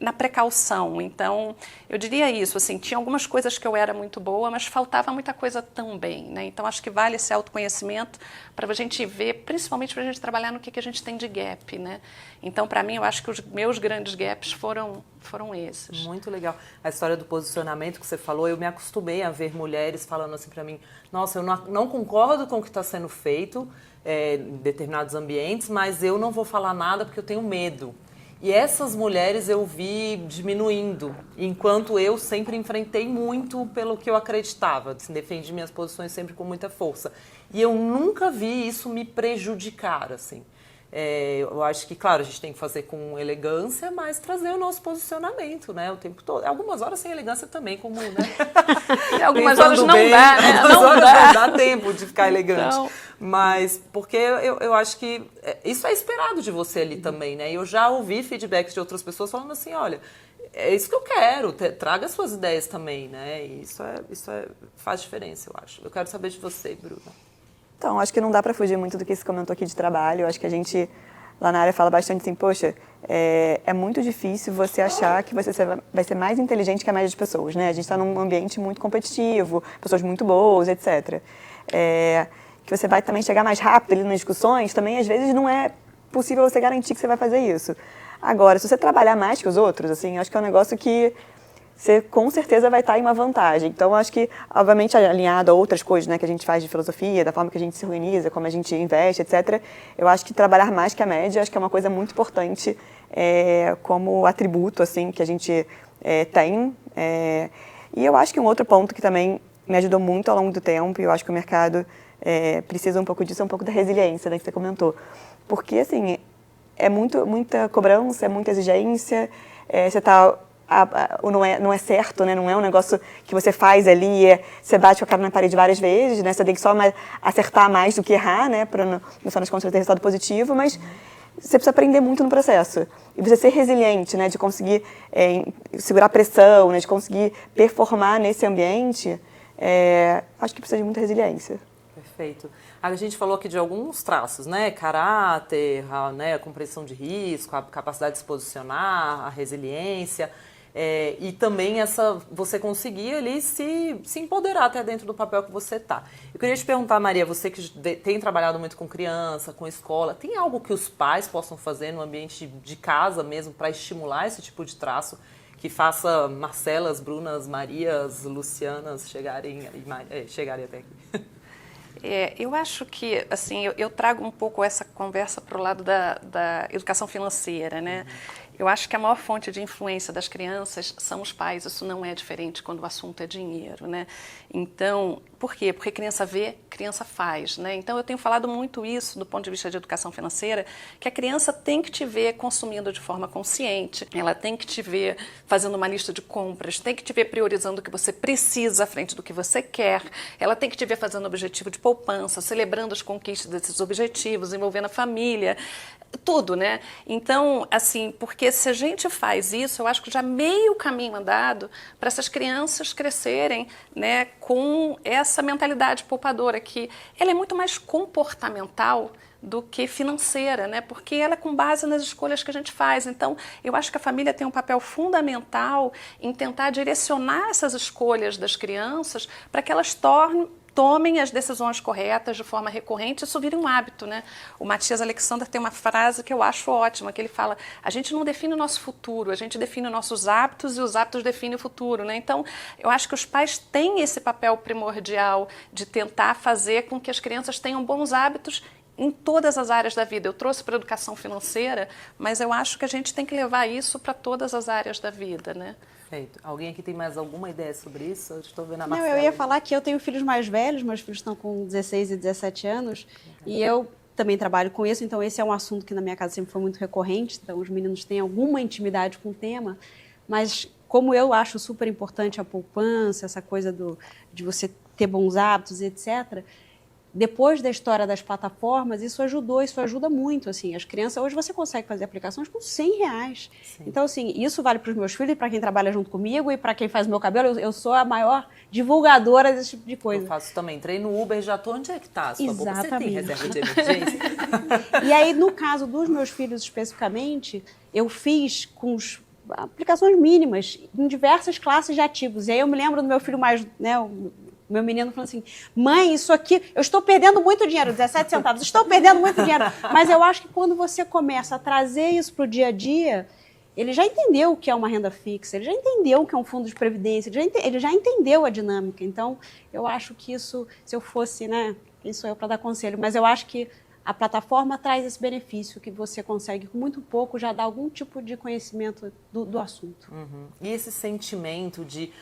na precaução. Então, eu diria isso, assim, tinha algumas coisas que eu era muito boa, mas faltava muita coisa também, né? Então, acho que vale esse autoconhecimento para a gente ver, principalmente para a gente trabalhar no que a gente tem de gap, né? Então, para mim, eu acho que os meus grandes gaps foram esses. Muito legal. A história do posicionamento que você falou, eu me acostumei a ver mulheres falando assim para mim, nossa, eu não concordo com o que está sendo feito em determinados ambientes, mas eu não vou falar nada porque eu tenho medo. E essas mulheres eu vi diminuindo, enquanto eu sempre enfrentei muito pelo que eu acreditava, defendi minhas posições sempre com muita força. E eu nunca vi isso me prejudicar, assim. Eu acho que, claro, a gente tem que fazer com elegância, mas trazer o nosso posicionamento, né, o tempo todo. Algumas horas sem elegância também, como, né? E algumas horas não bem, dá, né? Algumas horas não dá tempo de ficar elegante. Então... Mas, porque eu acho que isso é esperado de você ali também, né? E eu já ouvi feedbacks de outras pessoas falando assim, olha, é isso que eu quero, traga suas ideias também, né? E faz diferença, eu acho. Eu quero saber de você, Bruna. Então, acho que não dá para fugir muito do que você comentou aqui de trabalho. Eu acho que a gente, lá na área, fala bastante assim, poxa, é muito difícil você achar que você vai ser mais inteligente que a média de pessoas, né? A gente está num ambiente muito competitivo, pessoas muito boas, etc. Que você vai também chegar mais rápido ali nas discussões, também às vezes não é possível você garantir que você vai fazer isso. Agora, se você trabalhar mais que os outros, assim, acho que é um negócio que você com certeza vai estar em uma vantagem. Então, acho que, obviamente, alinhado a outras coisas, né, que a gente faz de filosofia, da forma que a gente se organiza, como a gente investe, etc., eu acho que trabalhar mais que a média, acho que é uma coisa muito importante como atributo, assim, que a gente tem. E eu acho que um outro ponto que também me ajudou muito ao longo do tempo, e eu acho que o mercado precisa um pouco disso, é um pouco da resiliência, né, que você comentou. Porque, assim, é muita cobrança, é muita exigência, você está... não é certo, né? Não é um negócio que você faz ali, você bate com a cara na parede várias vezes, né? Você tem que só acertar mais do que errar, né? Para no final das contas ter resultado positivo, mas você precisa aprender muito no processo. E você ser resiliente, né? De conseguir segurar a pressão, né? De conseguir performar nesse ambiente, acho que precisa de muita resiliência. Perfeito. A gente falou aqui de alguns traços, né? Caráter, a compreensão de risco, a capacidade de se posicionar, a resiliência. E também você conseguir ali se empoderar até dentro do papel que você está. Eu queria te perguntar, Maria, você que tem trabalhado muito com criança, com escola, tem algo que os pais possam fazer no ambiente de casa mesmo para estimular esse tipo de traço que faça Marcelas, Brunas, Marias, Lucianas chegarem até aqui? Eu acho que, assim, eu trago um pouco essa conversa para o lado da educação financeira, né? Eu acho que a maior fonte de influência das crianças são os pais, isso não é diferente quando o assunto é dinheiro, né? Então, por quê? Porque criança vê, criança faz, né? Então, eu tenho falado muito isso do ponto de vista de educação financeira, que a criança tem que te ver consumindo de forma consciente, ela tem que te ver fazendo uma lista de compras, tem que te ver priorizando o que você precisa à frente do que você quer, ela tem que te ver fazendo objetivo de poupança, celebrando as conquistas desses objetivos, envolvendo a família, tudo, né? Então, assim, porque se a gente faz isso, eu acho que já meio caminho andado para essas crianças crescerem, né, com essa mentalidade poupadora, que ela é muito mais comportamental do que financeira, né? Porque ela é com base nas escolhas que a gente faz. Então, eu acho que a família tem um papel fundamental em tentar direcionar essas escolhas das crianças para que elas tomem as decisões corretas de forma recorrente e isso vira um hábito, né? O Matias Alexander tem uma frase que eu acho ótima, que ele fala, a gente não define o nosso futuro, a gente define os nossos hábitos e os hábitos definem o futuro, né? Então, eu acho que os pais têm esse papel primordial de tentar fazer com que as crianças tenham bons hábitos em todas as áreas da vida. Eu trouxe para a educação financeira, mas eu acho que a gente tem que levar isso para todas as áreas da vida, né? Perfeito. Alguém aqui tem mais alguma ideia sobre isso? Eu estou vendo a Não, Marcela. eu ia falar que eu tenho filhos mais velhos, meus filhos estão com 16 e 17 anos, e eu também trabalho com isso, então esse é um assunto que na minha casa sempre foi muito recorrente, então os meninos têm alguma intimidade com o tema, mas como eu acho super importante a poupança, essa coisa de você ter bons hábitos, etc., depois da história das plataformas, isso ajuda muito, assim, as crianças, hoje você consegue fazer aplicações com R$100. Sim. Então, assim, isso vale para os meus filhos, para quem trabalha junto comigo e para quem faz o meu cabelo, eu sou a maior divulgadora desse tipo de coisa. Eu faço também, entrei no Uber, já estou onde é que está a sua boca? Você tem reserva de emergência? E aí, no caso dos meus filhos especificamente, eu fiz com aplicações mínimas em diversas classes de ativos, e aí eu me lembro do meu filho mais, né, meu menino falando assim, mãe, isso aqui, eu estou perdendo muito dinheiro, 17 centavos, estou perdendo muito dinheiro. Mas eu acho que quando você começa a trazer isso para o dia a dia, ele já entendeu o que é uma renda fixa, ele já entendeu o que é um fundo de previdência, ele já entendeu a dinâmica. Então, eu acho que isso, se eu fosse, né, quem sou eu para dar conselho, mas eu acho que a plataforma traz esse benefício que você consegue, com muito pouco, já dar algum tipo de conhecimento do assunto. Uhum. E esse sentimento de,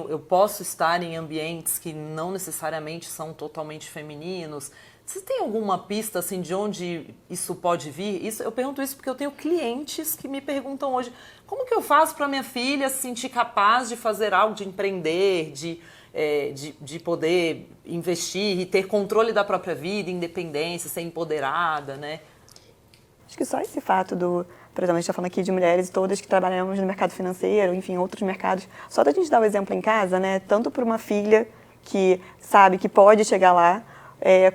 eu posso estar em ambientes que não necessariamente são totalmente femininos. Você tem alguma pista assim, de onde isso pode vir? Eu pergunto isso porque eu tenho clientes que me perguntam hoje, como que eu faço para minha filha se sentir capaz de fazer algo, de empreender, de poder investir e ter controle da própria vida, independência, ser empoderada, né? Acho que só esse fato por exemplo, a gente está falando aqui de mulheres todas que trabalhamos no mercado financeiro, enfim, outros mercados. Só da gente dar o exemplo em casa, né? Tanto para uma filha que sabe que pode chegar lá,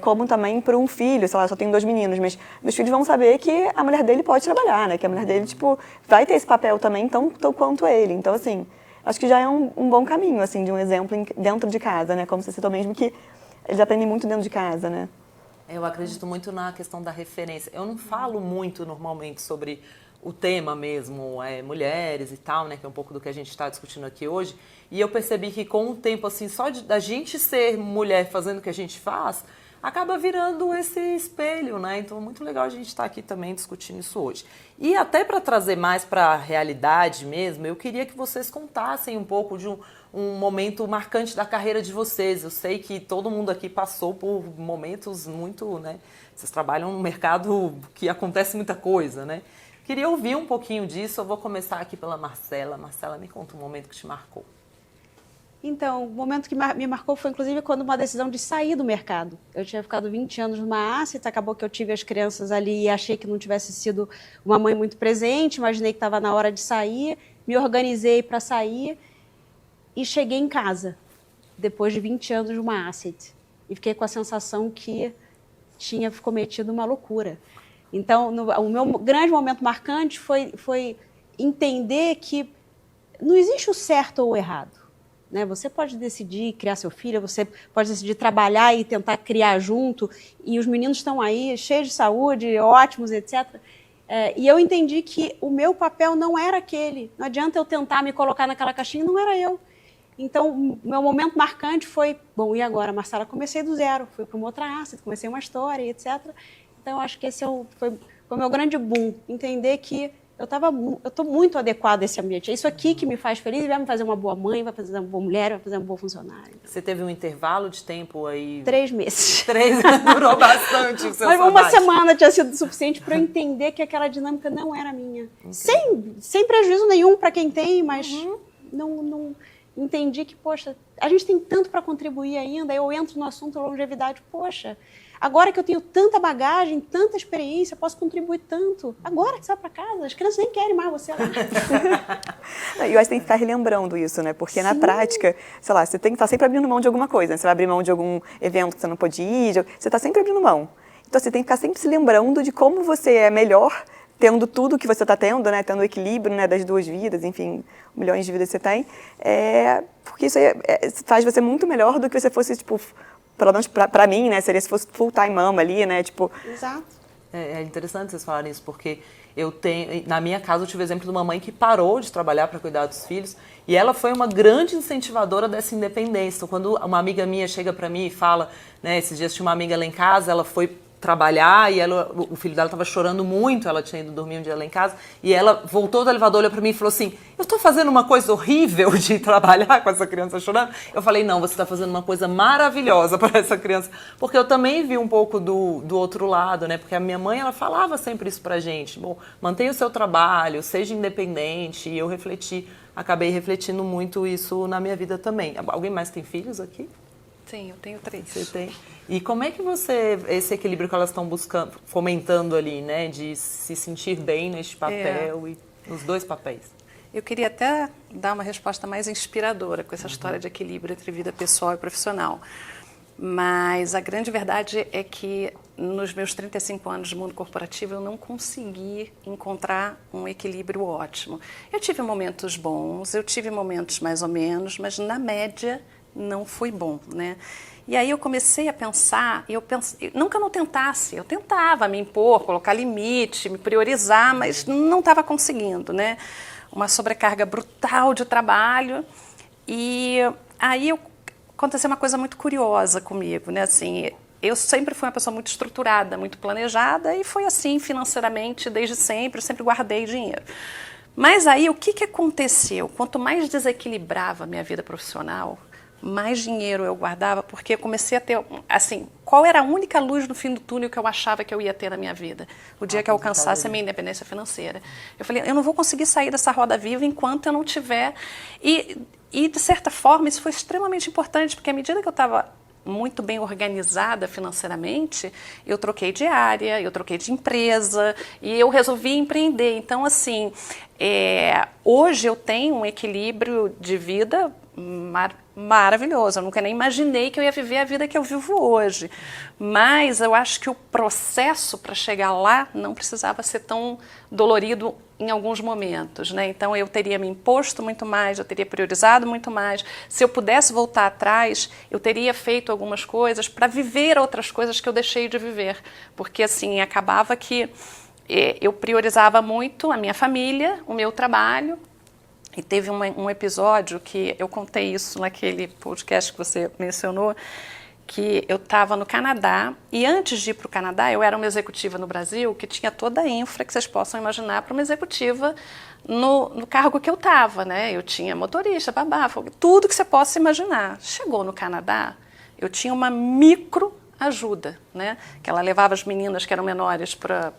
como também para um filho, sei lá, só tenho 2 meninos, mas meus filhos vão saber que a mulher dele pode trabalhar, né? Que a mulher dele, tipo, vai ter esse papel também tão quanto ele. Então, assim, acho que já é um bom caminho, assim, de um exemplo dentro de casa, né? Como você citou mesmo, que eles aprendem muito dentro de casa, né? Eu acredito muito na questão da referência. Eu não falo muito normalmente sobre o tema mesmo, mulheres e tal, né, que é um pouco do que a gente está discutindo aqui hoje. E eu percebi que com o tempo, assim, só da gente ser mulher fazendo o que a gente faz, acaba virando esse espelho, né? Então é muito legal a gente estar aqui também discutindo isso hoje. E até para trazer mais para a realidade mesmo, eu queria que vocês contassem um pouco de um momento marcante da carreira de vocês. Eu sei que todo mundo aqui passou por momentos muito, né? Vocês trabalham num mercado que acontece muita coisa, né? Queria ouvir um pouquinho disso. Eu vou começar aqui pela Marcela. Marcela, me conta um momento que te marcou. Então, o momento que me marcou foi, inclusive, quando uma decisão de sair do mercado. Eu tinha ficado 20 anos numa asset, acabou que eu tive as crianças ali e achei que não tivesse sido uma mãe muito presente, imaginei que estava na hora de sair, me organizei para sair e cheguei em casa, depois de 20 anos numa asset. E fiquei com a sensação que tinha cometido uma loucura. Então, o meu grande momento marcante foi entender que não existe o certo ou o errado. Né? Você pode decidir criar seu filho, você pode decidir trabalhar e tentar criar junto, e os meninos estão aí cheios de saúde, ótimos, etc. E eu entendi que o meu papel não era aquele. Não adianta eu tentar me colocar naquela caixinha, não era eu. Então, o meu momento marcante foi, bom, e agora, Marcela? Comecei do zero, fui para uma outra asset, comecei uma história, etc. Então, acho que esse foi o meu grande boom, entender que eu estou muito adequada a esse ambiente. É isso aqui que me faz feliz e vai me fazer uma boa mãe, vai fazer uma boa mulher, vai fazer uma boa funcionária. Você teve um intervalo de tempo aí? 3 meses. 3 durou bastante o seu Mas uma sabático. semana tinha sido suficiente para eu entender que aquela dinâmica não era minha. Sem prejuízo nenhum para quem tem, mas não entendi que, poxa, a gente tem tanto para contribuir ainda. Eu entro no assunto longevidade, poxa, agora que eu tenho tanta bagagem, tanta experiência, posso contribuir tanto. Agora que você vai para casa, as crianças nem querem mais você lá. Eu acho que tem que ficar relembrando isso, né? Porque na prática, sei lá, você tem que estar sempre abrindo mão de alguma coisa. Né? Você vai abrir mão de algum evento que você não pode ir, você está sempre abrindo mão. Então você tem que ficar sempre se lembrando de como você é melhor tendo tudo que você está tendo, né? Tendo o equilíbrio, né? Das 2 vidas, enfim, milhões de vidas que você tem. Porque isso faz você muito melhor do que você fosse, tipo, pelo menos para mim, né? Seria se fosse full-time mama ali, né? Tipo... Exato. É interessante vocês falarem isso, porque na minha casa eu tive o exemplo de uma mãe que parou de trabalhar para cuidar dos filhos e ela foi uma grande incentivadora dessa independência. Então, quando uma amiga minha chega para mim e fala, né, esses dias tinha uma amiga lá em casa, ela foi trabalhar e o filho dela estava chorando muito, ela tinha ido dormir um dia lá em casa e ela voltou do elevador, olhou para mim e falou assim, eu estou fazendo uma coisa horrível de trabalhar com essa criança chorando? Eu falei, não, você está fazendo uma coisa maravilhosa para essa criança, porque eu também vi um pouco do outro lado, né, porque a minha mãe, ela falava sempre isso pra gente, bom, mantenha o seu trabalho, seja independente, e eu acabei refletindo muito isso na minha vida também. Alguém mais tem filhos aqui? Sim, eu tenho 3. Você tem. E como é que esse equilíbrio que elas estão buscando, fomentando ali, né, de se sentir bem neste papel e nos 2 papéis? Eu queria até dar uma resposta mais inspiradora com essa história de equilíbrio entre vida pessoal e profissional. Mas a grande verdade é que nos meus 35 anos de mundo corporativo eu não consegui encontrar um equilíbrio ótimo. Eu tive momentos bons, eu tive momentos mais ou menos, mas na média não foi bom, né? E aí eu comecei a pensar, não que eu não tentasse, eu tentava me impor, colocar limite, me priorizar, mas não estava conseguindo, né? Uma sobrecarga brutal de trabalho. E aí aconteceu uma coisa muito curiosa comigo, né? Assim, eu sempre fui uma pessoa muito estruturada, muito planejada, e foi assim financeiramente desde sempre, eu sempre guardei dinheiro. Mas aí o que aconteceu? Quanto mais desequilibrava a minha vida profissional, mais dinheiro eu guardava, porque eu comecei a ter, assim, qual era a única luz no fim do túnel que eu achava que eu ia ter na minha vida? O dia que eu alcançasse a minha independência financeira. Eu falei, eu não vou conseguir sair dessa roda viva enquanto eu não tiver... E de certa forma, isso foi extremamente importante, porque à medida que eu estava muito bem organizada financeiramente, eu troquei de área, eu troquei de empresa e eu resolvi empreender. Então, assim, hoje eu tenho um equilíbrio de vida maravilhoso. Eu nunca nem imaginei que eu ia viver a vida que eu vivo hoje. Mas eu acho que o processo para chegar lá não precisava ser tão dolorido em alguns momentos, né? Então eu teria me imposto muito mais, eu teria priorizado muito mais. Se eu pudesse voltar atrás, eu teria feito algumas coisas para viver outras coisas que eu deixei de viver. Porque assim, acabava que eu priorizava muito a minha família, o meu trabalho. E teve um episódio que eu contei isso naquele podcast que você mencionou, que eu estava no Canadá, e antes de ir para o Canadá, eu era uma executiva no Brasil que tinha toda a infra que vocês possam imaginar para uma executiva no cargo que eu estava, né? Eu tinha motorista, babá, tudo que você possa imaginar. Chegou no Canadá, eu tinha uma micro ajuda, né? Que ela levava as meninas que eram menores para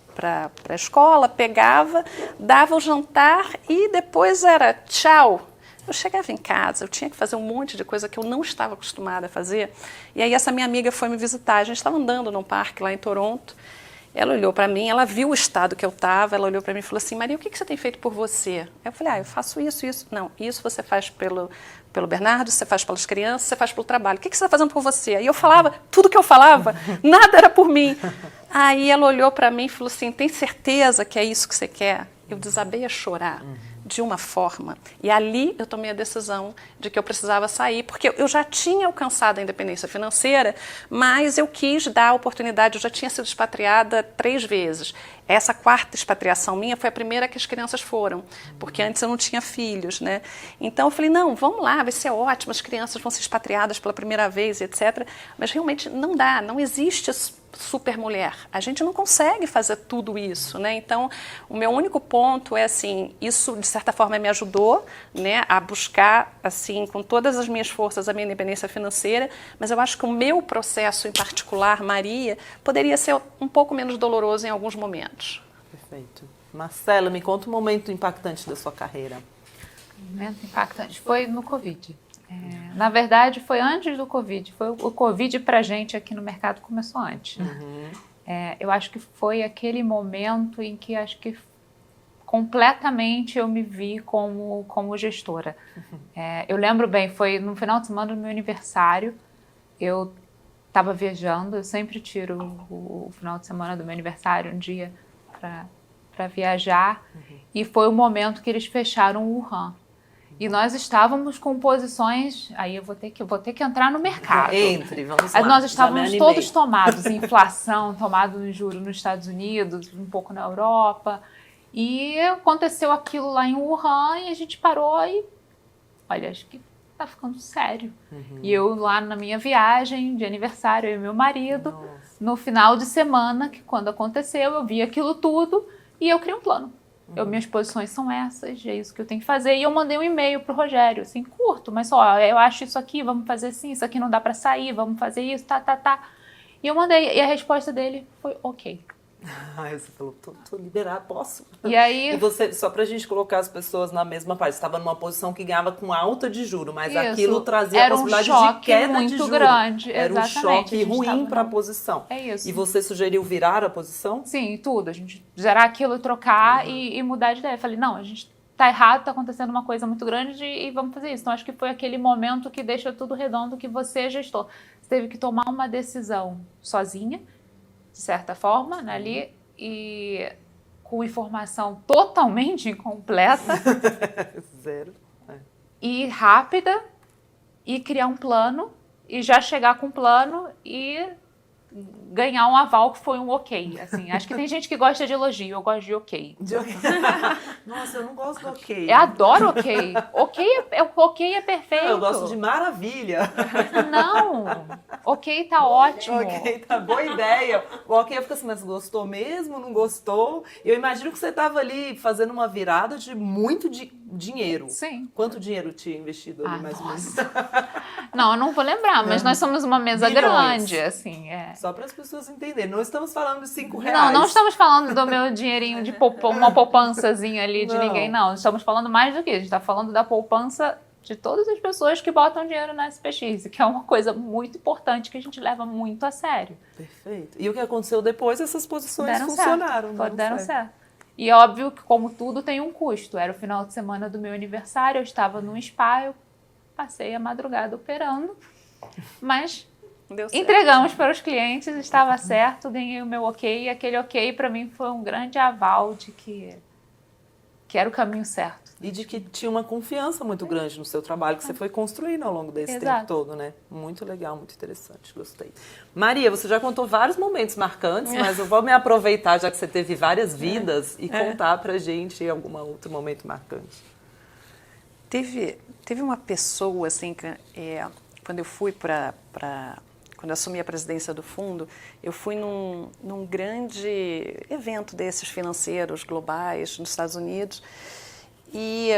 a escola, pegava, dava o jantar e depois era tchau. Eu chegava em casa, eu tinha que fazer um monte de coisa que eu não estava acostumada a fazer. E aí essa minha amiga foi me visitar. A gente estava andando num parque lá em Toronto. Ela olhou para mim, ela viu o estado que eu estava, ela olhou para mim e falou assim, Maria, o que você tem feito por você? Eu falei, eu faço isso, isso. Não, isso você faz pelo Bernardo, você faz pelas crianças, você faz pelo trabalho. O que você está fazendo por você? Aí eu falava, tudo que eu falava, nada era por mim. Aí ela olhou para mim e falou assim, tem certeza que é isso que você quer? Eu desabei a chorar de uma forma. E ali eu tomei a decisão de que eu precisava sair, porque eu já tinha alcançado a independência financeira, mas eu quis dar a oportunidade, eu já tinha sido expatriada 3 vezes. Essa 4ª expatriação minha foi a primeira que as crianças foram, porque antes eu não tinha filhos, né? Então eu falei, não, vamos lá, vai ser ótimo, as crianças vão ser expatriadas pela primeira vez, etc. Mas realmente não dá, não existe super mulher. A gente não consegue fazer tudo isso, né? Então, o meu único ponto é assim, isso de certa forma me ajudou, né, a buscar assim com todas as minhas forças a minha independência financeira, mas eu acho que o meu processo em particular, Maria, poderia ser um pouco menos doloroso em alguns momentos. Perfeito. Marcela, me conta um momento impactante da sua carreira. Um momento impactante foi no Covid. Na verdade, foi antes do Covid. O Covid pra gente aqui no mercado começou antes. Né? Eu acho que foi aquele momento em que acho que completamente eu me vi como gestora. Eu lembro bem, foi no final de semana do meu aniversário. Eu estava viajando, eu sempre tiro o final de semana do meu aniversário, um dia para viajar. E foi o momento que eles fecharam o Wuhan. E nós estávamos com posições... Aí eu vou ter que entrar no mercado. Entre, vamos lá. Nós estávamos todos tomados em inflação, tomado em juros nos Estados Unidos, um pouco na Europa. E aconteceu aquilo lá em Wuhan e a gente parou e... Olha, acho que tá ficando sério. E eu lá na minha viagem de aniversário, eu e meu marido, no final de semana, que quando aconteceu, eu vi aquilo tudo e eu criei um plano. Minhas posições são essas, é isso que eu tenho que fazer. E eu mandei um e-mail pro Rogério, assim, curto, mas só, eu acho isso aqui, vamos fazer assim, isso aqui não dá para sair, vamos fazer isso, tá. E eu mandei, e a resposta dele foi ok. Você falou, tô liberado, posso? E aí... E você, só pra gente colocar as pessoas na mesma parte, você estava numa posição que ganhava com alta de juro, mas isso, aquilo trazia a possibilidade de queda de juro. Grande, era um choque ruim para a posição. É isso. E você sugeriu virar a posição? Sim, tudo. A gente zerar aquilo, trocar e mudar de ideia. Eu falei, não, a gente tá errado, tá acontecendo uma coisa muito grande e vamos fazer isso. Então, acho que foi aquele momento que deixa tudo redondo, que você, gestor, você teve que tomar uma decisão sozinha, de certa forma, né, ali, e com informação totalmente incompleta. Zero. E rápida, e criar um plano, e já chegar com um plano e ganhar um aval que foi um ok. Assim, acho que tem gente que gosta de elogio, eu gosto de ok. Nossa, eu não gosto do ok. Eu adoro ok. Ok é perfeito. Eu gosto de maravilha. Não, ok tá ótimo. Ok, tá boa ideia. O ok fica assim, mas gostou mesmo? Não gostou? Eu imagino que você estava ali fazendo uma virada de muito dinheiro. Sim. Quanto dinheiro tinha investido ali, mais ou menos? Não, eu não vou lembrar, mas nós somos uma mesa grande, assim. Só para as pessoas entenderem. Não estamos falando de R$5. Não estamos falando do meu dinheirinho de uma poupançazinha ali de ninguém, não. Estamos falando mais do que. A gente está falando da poupança de todas as pessoas que botam dinheiro na SPX, que é uma coisa muito importante que a gente leva muito a sério. Perfeito. E o que aconteceu depois? Essas posições Deram funcionaram. certo. Deram certo. E é óbvio que, como tudo, tem um custo. Era o final de semana do meu aniversário, eu estava num spa, eu passei a madrugada operando, mas entregamos para os clientes, estava certo, ganhei o meu ok, e aquele ok para mim foi um grande aval de que era o caminho certo. E de que tinha uma confiança muito grande no seu trabalho que você foi construindo ao longo desse Exato. tempo todo, né? Muito legal, muito interessante, gostei. Maria, você já contou vários momentos marcantes, mas eu vou me aproveitar, já que você teve várias vidas, e contar pra gente algum outro momento marcante. Teve uma pessoa, assim, que, quando eu fui quando eu assumi a presidência do fundo, eu fui num grande evento desses financeiros globais nos Estados Unidos, e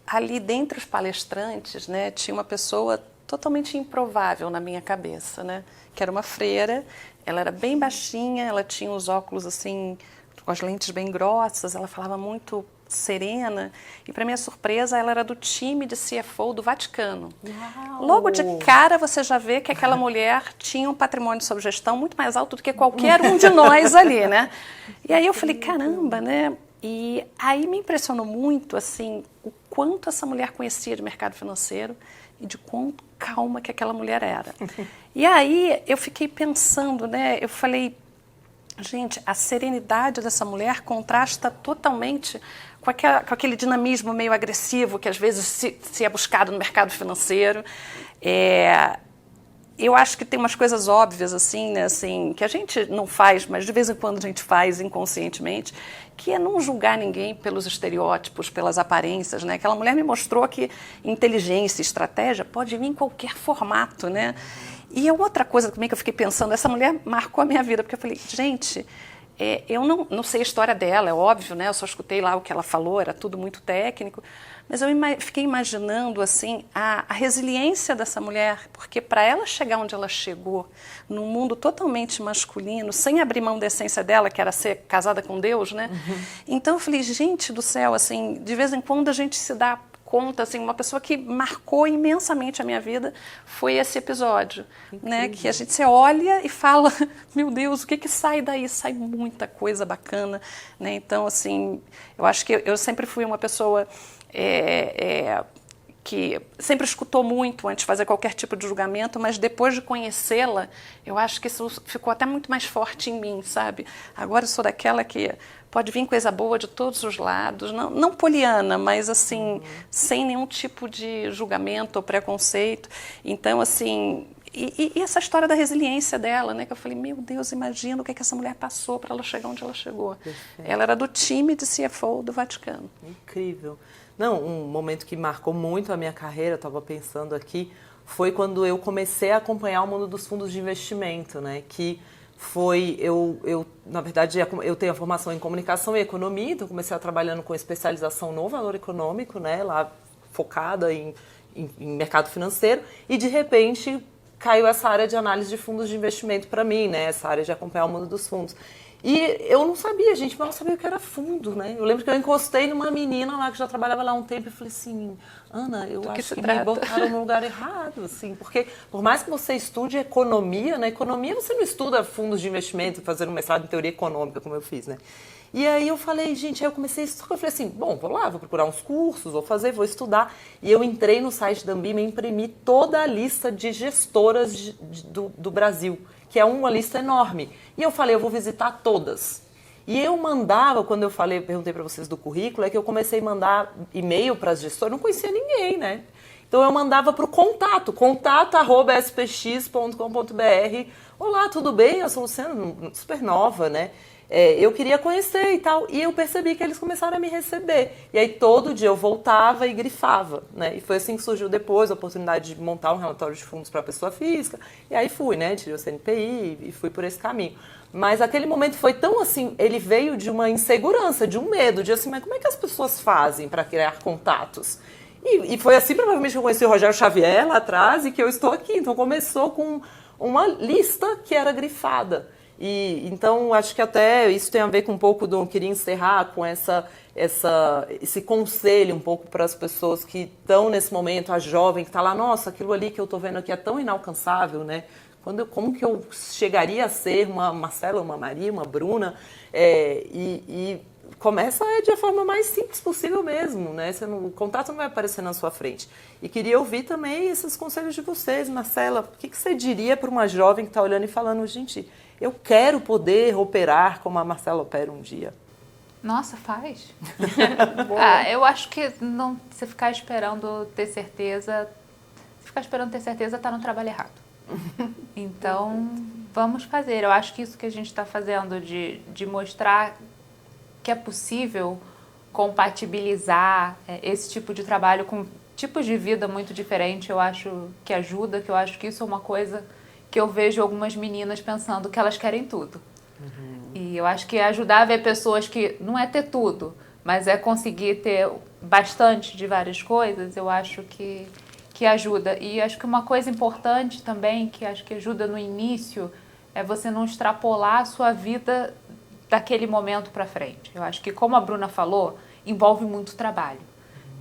ali dentre os palestrantes, né, tinha uma pessoa totalmente improvável na minha cabeça, né, que era uma freira. Ela era bem baixinha, ela tinha os óculos assim, com as lentes bem grossas, ela falava muito serena, e para minha surpresa ela era do time de CFO do Vaticano. Uau. Logo de cara você já vê que aquela mulher tinha um patrimônio sob gestão muito mais alto do que qualquer um de nós ali, né? E aí eu falei, caramba, né? E aí me impressionou muito, assim, o quanto essa mulher conhecia de mercado financeiro e de quanto calma que aquela mulher era. E aí eu fiquei pensando, né? Eu falei, gente, a serenidade dessa mulher contrasta totalmente com aquele dinamismo meio agressivo que às vezes se é buscado no mercado financeiro. Eu acho que tem umas coisas óbvias, assim, né, assim, que a gente não faz, mas de vez em quando a gente faz inconscientemente, que é não julgar ninguém pelos estereótipos, pelas aparências, né? Aquela mulher me mostrou que inteligência e estratégia pode vir em qualquer formato, né? E outra coisa também que eu fiquei pensando, essa mulher marcou a minha vida, porque eu falei, gente, eu não sei a história dela, é óbvio, né? Eu só escutei lá o que ela falou, era tudo muito técnico, mas eu fiquei imaginando assim a resiliência dessa mulher, porque para ela chegar onde ela chegou, num mundo totalmente masculino, sem abrir mão da essência dela, que era ser casada com Deus, né? Então eu falei, gente do céu, assim, de vez em quando a gente se dá conta, assim, uma pessoa que marcou imensamente a minha vida foi esse episódio, né? Que a gente se olha e fala, meu Deus, o que sai daí? Sai muita coisa bacana, né? Então, assim, eu acho que eu sempre fui uma pessoa que sempre escutou muito antes de fazer qualquer tipo de julgamento, mas depois de conhecê-la, eu acho que isso ficou até muito mais forte em mim, sabe? Agora eu sou daquela que pode vir coisa boa de todos os lados, não poliana, mas assim, sem nenhum tipo de julgamento ou preconceito. Então, assim, e essa história da resiliência dela, né? Que eu falei, meu Deus, imagina o que essa mulher passou para ela chegar onde ela chegou. Perfeito. Ela era do time de CFO do Vaticano. Incrível. Não, um momento que marcou muito a minha carreira, eu estava pensando aqui, foi quando eu comecei a acompanhar o mundo dos fundos de investimento, né? Que foi, na verdade, eu tenho a formação em comunicação e economia, então comecei a trabalhando com especialização no valor econômico, né? Lá focada em mercado financeiro, e de repente caiu essa área de análise de fundos de investimento para mim, né? Essa área de acompanhar o mundo dos fundos. E eu não sabia, gente, mas eu não sabia o que era fundo, né? Eu lembro que eu encostei numa menina lá que já trabalhava lá há um tempo e falei assim, Ana, eu acho que me botaram no lugar errado, assim, porque por mais que você estude economia, na economia você não estuda fundos de investimento, fazendo um mestrado em teoria econômica, como eu fiz, né? E aí eu falei, gente, aí eu comecei a estudar, eu falei assim, bom, vou lá, vou procurar uns cursos, vou estudar. E eu entrei no site da Ambima e imprimi toda a lista de gestoras do Brasil, que é uma lista enorme. E eu falei, eu vou visitar todas. E eu mandava, quando eu perguntei para vocês do currículo, é que eu comecei a mandar e-mail para as gestoras, não conhecia ninguém, né? Então eu mandava para o contato@spx.com.br. Olá, tudo bem? Eu sou Luciana, super nova, né? Eu queria conhecer e tal, e eu percebi que eles começaram a me receber. E aí todo dia eu voltava e grifava, né? E foi assim que surgiu depois a oportunidade de montar um relatório de fundos para a pessoa física. E aí fui, né? Tirei o CNPI e fui por esse caminho. Mas aquele momento foi tão assim, ele veio de uma insegurança, de um medo, de assim, mas como é que as pessoas fazem para criar contatos? E foi assim, provavelmente, que eu conheci o Rogério Xavier lá atrás e que eu estou aqui. Então começou com uma lista que era grifada. E então acho que até isso tem a ver com um pouco do queria encerrar com esse conselho um pouco para as pessoas que estão nesse momento, a jovem que está lá, nossa, aquilo ali que eu estou vendo aqui é tão inalcançável, né? Como que eu chegaria a ser uma Marcela, uma Maria, uma Bruna? E começa de a forma mais simples possível mesmo, né? O contato não vai aparecer na sua frente. E queria ouvir também esses conselhos de vocês, Marcela. O que você diria para uma jovem que está olhando e falando, gente, eu quero poder operar como a Marcela opera um dia? Nossa, faz. Eu acho que não, se ficar esperando ter certeza, está no trabalho errado. Então, vamos fazer. Eu acho que isso que a gente está fazendo de mostrar que é possível compatibilizar esse tipo de trabalho com tipos de vida muito diferentes, eu acho que ajuda, que eu acho que isso é uma coisa que eu vejo algumas meninas pensando que elas querem tudo. E eu acho que ajudar a ver pessoas que não é ter tudo, mas é conseguir ter bastante de várias coisas, eu acho que ajuda. E acho que uma coisa importante também, que acho que ajuda no início, é você não extrapolar a sua vida daquele momento para frente. Eu acho que, como a Bruna falou, envolve muito trabalho.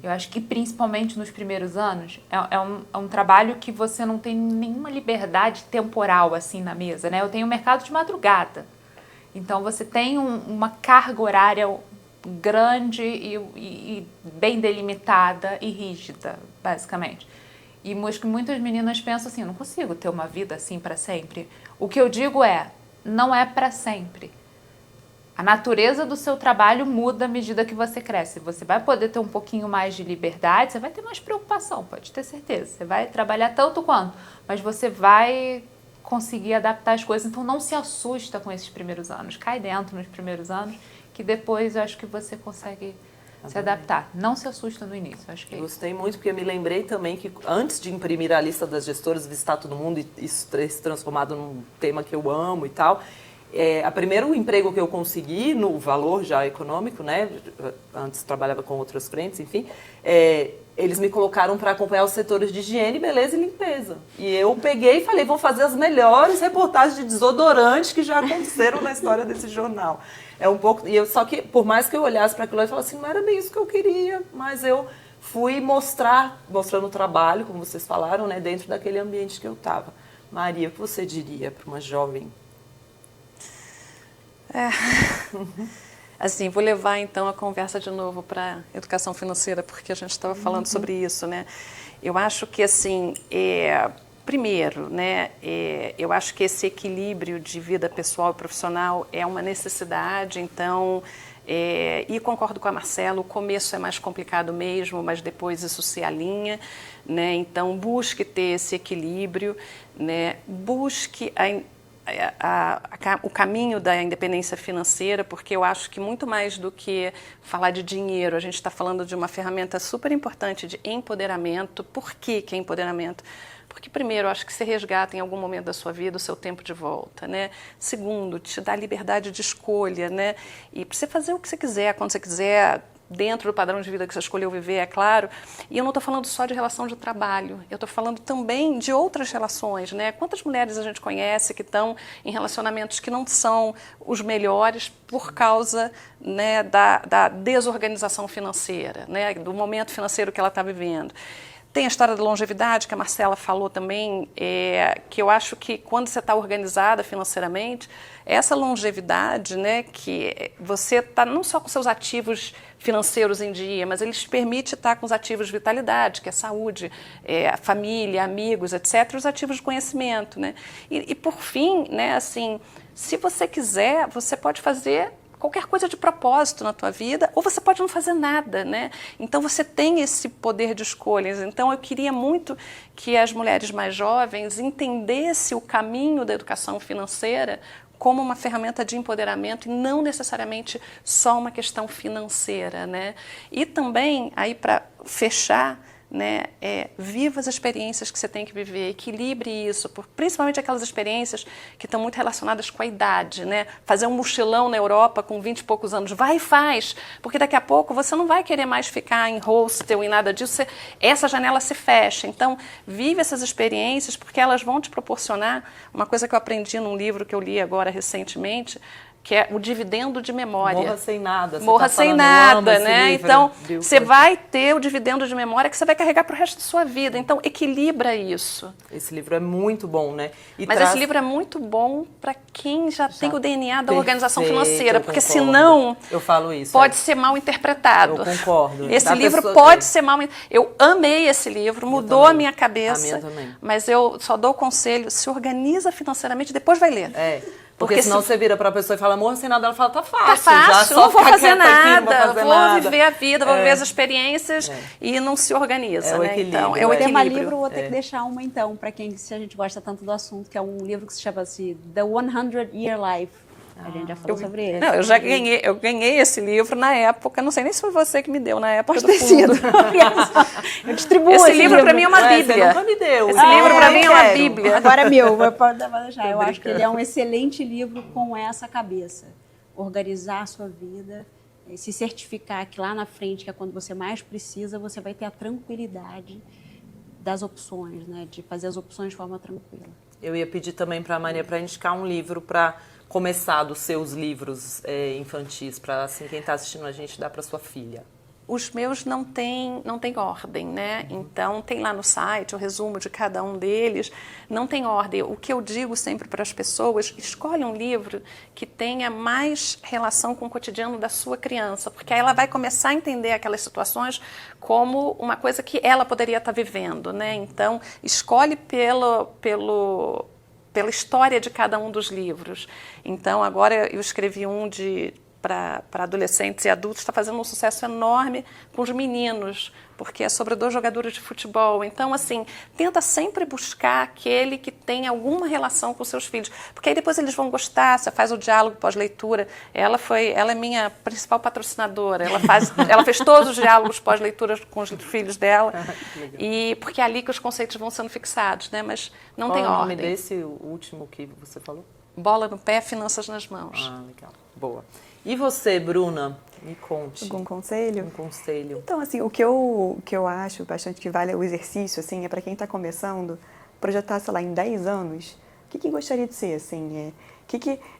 Eu acho que, principalmente nos primeiros anos, é um trabalho que você não tem nenhuma liberdade temporal assim na mesa, né? Eu tenho mercado de madrugada. Então, você tem uma carga horária grande e bem delimitada e rígida, basicamente. E muitas meninas pensam assim, eu não consigo ter uma vida assim para sempre. O que eu digo não é para sempre. A natureza do seu trabalho muda à medida que você cresce. Você vai poder ter um pouquinho mais de liberdade, você vai ter mais preocupação, pode ter certeza. Você vai trabalhar tanto quanto, mas você vai conseguir adaptar as coisas. Então não se assusta com esses primeiros anos. Cai dentro nos primeiros anos, que depois eu acho que você consegue se adaptar. Não se assusta no início. Acho que Gostei muito, porque eu me lembrei também que antes de imprimir a lista das gestoras, visitar todo mundo e isso ter se transformado num tema que eu amo e tal, o primeiro emprego que eu consegui, no valor já econômico, né? Antes trabalhava com outras frentes, enfim, eles me colocaram para acompanhar os setores de higiene, beleza e limpeza. E eu peguei e falei, vou fazer as melhores reportagens de desodorante que já aconteceram na história desse jornal. Só que, por mais que eu olhasse para aquilo e falasse assim, não era bem isso que eu queria, mas eu fui mostrando o trabalho, como vocês falaram, né? Dentro daquele ambiente que eu estava. Maria, o que você diria para uma jovem? Assim, vou levar então a conversa de novo para educação financeira, porque a gente estava falando sobre isso, né? Eu acho que assim, primeiro, né, eu acho que esse equilíbrio de vida pessoal e profissional é uma necessidade, então, e concordo com a Marcela, o começo é mais complicado mesmo, mas depois isso se alinha, né? Então, busque ter esse equilíbrio, né? Busque o caminho da independência financeira, porque eu acho que muito mais do que falar de dinheiro, a gente está falando de uma ferramenta super importante de empoderamento. Por que é empoderamento? Porque, primeiro, eu acho que você resgata em algum momento da sua vida o seu tempo de volta, né? Segundo, te dá liberdade de escolha, né? E para você fazer o que você quiser, quando você quiser, dentro do padrão de vida que você escolheu viver, é claro. E eu não estou falando só de relação de trabalho, eu estou falando também de outras relações, né? Quantas mulheres a gente conhece que estão em relacionamentos que não são os melhores por causa, né, da desorganização financeira, né, do momento financeiro que ela está vivendo. Tem a história da longevidade, que a Marcela falou também, que eu acho que quando você está organizada financeiramente, essa longevidade, né, que você está não só com seus ativos financeiros em dia, mas ele te permite estar com os ativos de vitalidade, que é saúde, a família, amigos, etc., os ativos de conhecimento, né? E por fim, né, assim, se você quiser, você pode fazer qualquer coisa de propósito na tua vida, ou você pode não fazer nada, né? Então você tem esse poder de escolhas. Então eu queria muito que as mulheres mais jovens entendessem o caminho da educação financeira como uma ferramenta de empoderamento e não necessariamente só uma questão financeira, né? E também, aí para fechar, né? Viva as experiências que você tem que viver, equilibre isso, principalmente aquelas experiências que estão muito relacionadas com a idade, né? Fazer um mochilão na Europa com 20 e poucos anos, vai e faz, porque daqui a pouco você não vai querer mais ficar em hostel e nada disso, essa janela se fecha. Então, vive essas experiências, porque elas vão te proporcionar uma coisa que eu aprendi num livro que eu li agora recentemente, que é o dividendo de memória. Morra sem nada. Morra sem nada, né? Então, você vai ter o dividendo de memória que você vai carregar para o resto da sua vida. Então, equilibra isso. Esse livro é muito bom, né? Mas esse livro é muito bom para quem já tem o DNA da organização financeira, porque concordo. Senão eu falo isso, pode ser mal interpretado. Eu concordo. Esse livro pode ser mal... Eu amei esse livro, mudou a minha cabeça. A minha também. Mas eu só dou o conselho, se organiza financeiramente, depois vai ler. Porque senão você vira pra pessoa e fala, morra sem nada, ela fala, tá fácil. Tá fácil, não vou fazer nada, vou viver a vida, vou viver as experiências e não se organiza, né? Então, é o tema equilíbrio. livro, vou ter que deixar uma então, para quem, se a gente gosta tanto do assunto, que é um livro que se chama assim, The 100-Year Life. A gente já falou sobre ele. Não, eu ganhei esse livro na época, não sei nem se foi você que me deu na época do fundo. Eu distribuo esse livro para mim é uma bíblia. Você nunca me deu. Esse livro para mim é uma bíblia. Agora é meu, vou deixar. Eu acho que ele é um excelente livro com essa cabeça. Organizar a sua vida, se certificar que lá na frente, que é quando você mais precisa, você vai ter a tranquilidade das opções, né? De fazer as opções de forma tranquila. Eu ia pedir também para a Maria para indicar um livro para começar dos seus livros infantis, para assim, quem está assistindo a gente dá para sua filha. Os meus não tem ordem, né? Então, tem lá no site o resumo de cada um deles, não tem ordem. O que eu digo sempre para as pessoas, escolhe um livro que tenha mais relação com o cotidiano da sua criança, porque aí ela vai começar a entender aquelas situações como uma coisa que ela poderia estar vivendo, né? Então, escolhe pela história de cada um dos livros. Então, agora eu escrevi um para adolescentes e adultos, está fazendo um sucesso enorme com os meninos, porque é sobre 2 jogadores de futebol. Então, assim, tenta sempre buscar aquele que tem alguma relação com seus filhos, porque aí depois eles vão gostar, você faz o diálogo pós-leitura. Ela é minha principal patrocinadora, ela fez todos os diálogos pós-leitura com os filhos dela, e porque é ali que os conceitos vão sendo fixados, né? Mas não tem ordem. Qual é o nome desse último que você falou? Bola no pé, finanças nas mãos. Ah, legal. Boa. E você, Bruna? Me conte. Algum conselho? Um conselho. Então, assim, o que eu acho bastante que vale o exercício, assim, é para quem está começando, projetar, sei lá, em 10 anos, o que gostaria de ser, assim,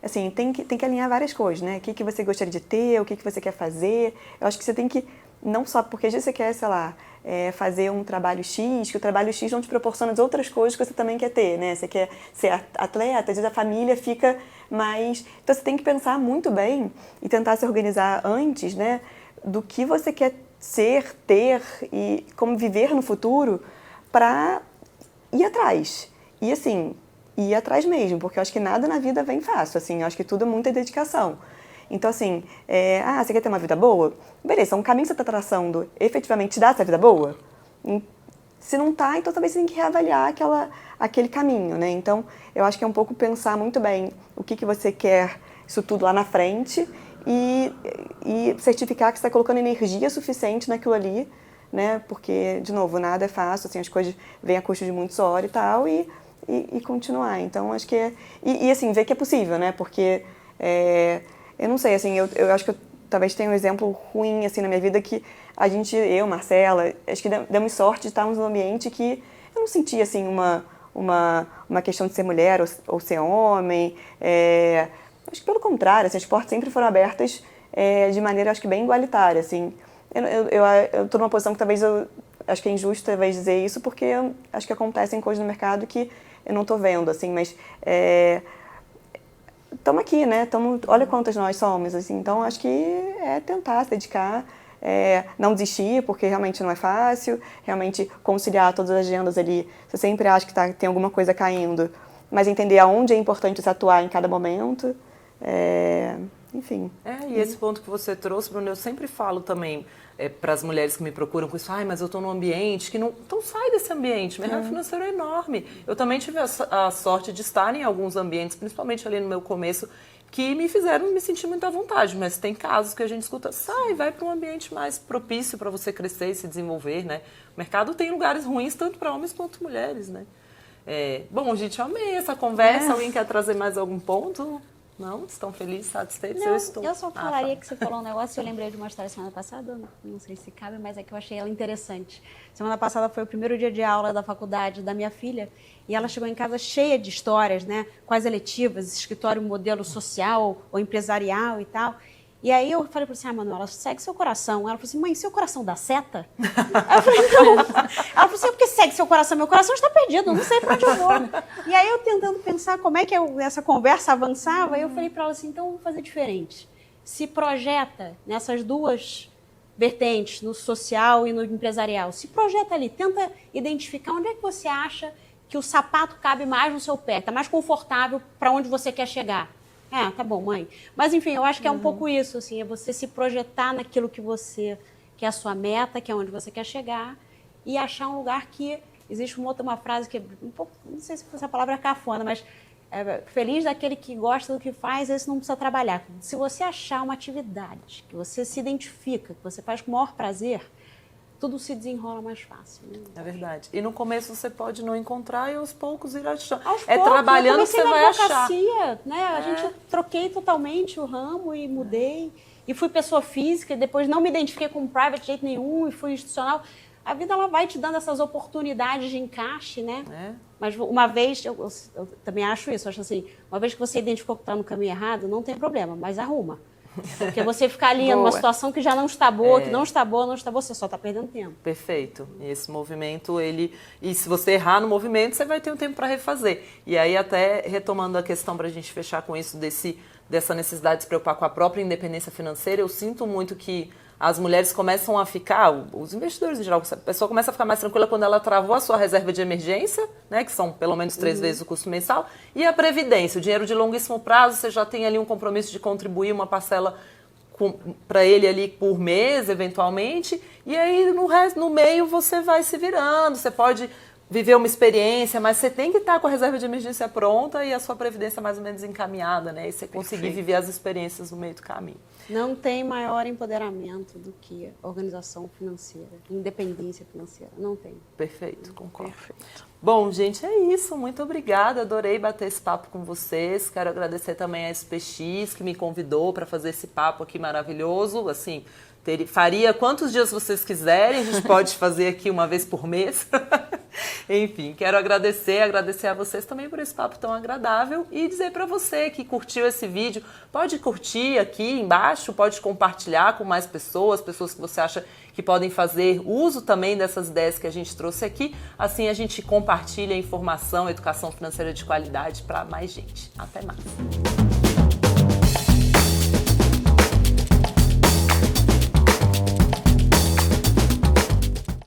assim, tem que alinhar várias coisas, né? O que você gostaria de ter, o que você quer fazer. Eu acho que você tem que, não só porque às vezes você quer, sei lá, fazer um trabalho X, que o trabalho X não te proporciona as outras coisas que você também quer ter, né? Você quer ser atleta, às vezes a família fica mais... Então você tem que pensar muito bem e tentar se organizar antes, né? Do que você quer ser, ter e como viver no futuro para ir atrás. E assim, ir atrás mesmo, porque eu acho que nada na vida vem fácil, assim, eu acho que tudo é muita dedicação. Então, assim, você quer ter uma vida boa? Beleza, um caminho que você está traçando efetivamente te dá essa vida boa? Se não tá, então talvez você tenha que reavaliar aquele caminho, né? Então, eu acho que é um pouco pensar muito bem o que você quer, isso tudo lá na frente, e certificar que você está colocando energia suficiente naquilo ali, né? Porque, de novo, nada é fácil, assim, as coisas vêm a custo de muito suor e tal, e continuar. Então, acho que assim, ver que é possível, né? Porque... eu não sei, assim, eu acho que eu talvez tenha um exemplo ruim, assim, na minha vida que eu, Marcela, acho que demos sorte de estarmos num ambiente que eu não sentia, assim, uma questão de ser mulher ou ser homem. Acho que pelo contrário, assim, as portas sempre foram abertas de maneira, acho que bem igualitária, assim. Eu tô numa posição que talvez acho que é injusto, talvez, dizer isso, porque acho que acontecem coisas no mercado que eu não tô vendo, assim, mas... Estamos aqui, né? Olha quantas nós somos, assim. Então, acho que é tentar se dedicar, não desistir, porque realmente não é fácil, realmente conciliar todas as agendas ali. Você sempre acha que tem alguma coisa caindo, mas entender aonde é importante se atuar em cada momento, enfim. E esse ponto que você trouxe, Bruno, eu sempre falo também para as mulheres que me procuram com isso, mas eu estou num ambiente que não... Então sai desse ambiente, o mercado financeiro é enorme. Eu também tive a sorte de estar em alguns ambientes, principalmente ali no meu começo, que me fizeram me sentir muito à vontade, mas tem casos que a gente escuta, sai, vai para um ambiente mais propício para você crescer e se desenvolver, né? O mercado tem lugares ruins tanto para homens quanto mulheres, né? Bom, gente, eu amei essa conversa. Alguém quer trazer mais algum ponto? Não? Estão felizes, satisfeitos? Não, eu estou. Eu só falaria que você falou um negócio, eu lembrei de uma história semana passada, não sei se cabe, mas é que eu achei ela interessante. Semana passada foi o primeiro dia de aula da faculdade da minha filha, e ela chegou em casa cheia de histórias, né? Quais eletivas, escritório modelo social ou empresarial e tal. E aí eu falei para você, Manuela, segue seu coração. Ela falou assim, mãe, seu coração dá seta? Aí eu falei, não. Ela falou assim, porque segue seu coração? Meu coração está perdido, não sei para onde eu vou. E aí eu tentando pensar como é que essa conversa avançava, eu falei para ela assim, então vamos fazer diferente. Se projeta nessas duas vertentes, no social e no empresarial, se projeta ali, tenta identificar onde é que você acha que o sapato cabe mais no seu pé, está mais confortável para onde você quer chegar. Tá bom, mãe. Mas, enfim, eu acho que é um pouco isso, assim, é você se projetar naquilo que é a sua meta, que é onde você quer chegar, e achar um lugar que... Existe uma frase que é um pouco, não sei se essa palavra é cafona, mas feliz daquele que gosta do que faz, esse não precisa trabalhar. Se você achar uma atividade que você se identifica, que você faz com o maior prazer, tudo se desenrola mais fácil. Né? É verdade. E no começo você pode não encontrar e aos poucos ir achando. Aos poucos, trabalhando que você vai achar. Né? A gente troquei totalmente o ramo e mudei. E fui pessoa física, e depois não me identifiquei com private de jeito nenhum e fui institucional. A vida ela vai te dando essas oportunidades de encaixe, né? Mas uma vez, eu também acho isso, eu acho assim, uma vez que você identificou que está no caminho errado, não tem problema, mas arruma. Porque você ficar ali numa situação que já não está boa, que não está boa, você só está perdendo tempo. Perfeito. E esse movimento, e se você errar no movimento, você vai ter um tempo para refazer. E aí, até retomando a questão para a gente fechar com isso, dessa necessidade de se preocupar com a própria independência financeira, eu sinto muito que as mulheres começam a ficar, os investidores em geral, a pessoa começa a ficar mais tranquila quando ela travou a sua reserva de emergência, né, que são pelo menos 3 vezes o custo mensal, e a previdência, o dinheiro de longuíssimo prazo, você já tem ali um compromisso de contribuir uma parcela para ele ali por mês, eventualmente, e aí no meio você vai se virando, você pode viver uma experiência, mas você tem que estar com a reserva de emergência pronta e a sua previdência mais ou menos encaminhada, né, e você conseguir viver as experiências no meio do caminho. Não tem maior empoderamento do que organização financeira, independência financeira. Não tem. Perfeito, concordo. Perfeito. Bom, gente, é isso. Muito obrigada. Adorei bater esse papo com vocês. Quero agradecer também a SPX, que me convidou para fazer esse papo aqui maravilhoso. Assim, faria quantos dias vocês quiserem. A gente pode fazer aqui uma vez por mês. Enfim, quero agradecer a vocês também por esse papo tão agradável e dizer para você que curtiu esse vídeo, pode curtir aqui embaixo, pode compartilhar com mais pessoas que você acha que podem fazer uso também dessas ideias que a gente trouxe aqui. Assim a gente compartilha informação, educação financeira de qualidade para mais gente. Até mais!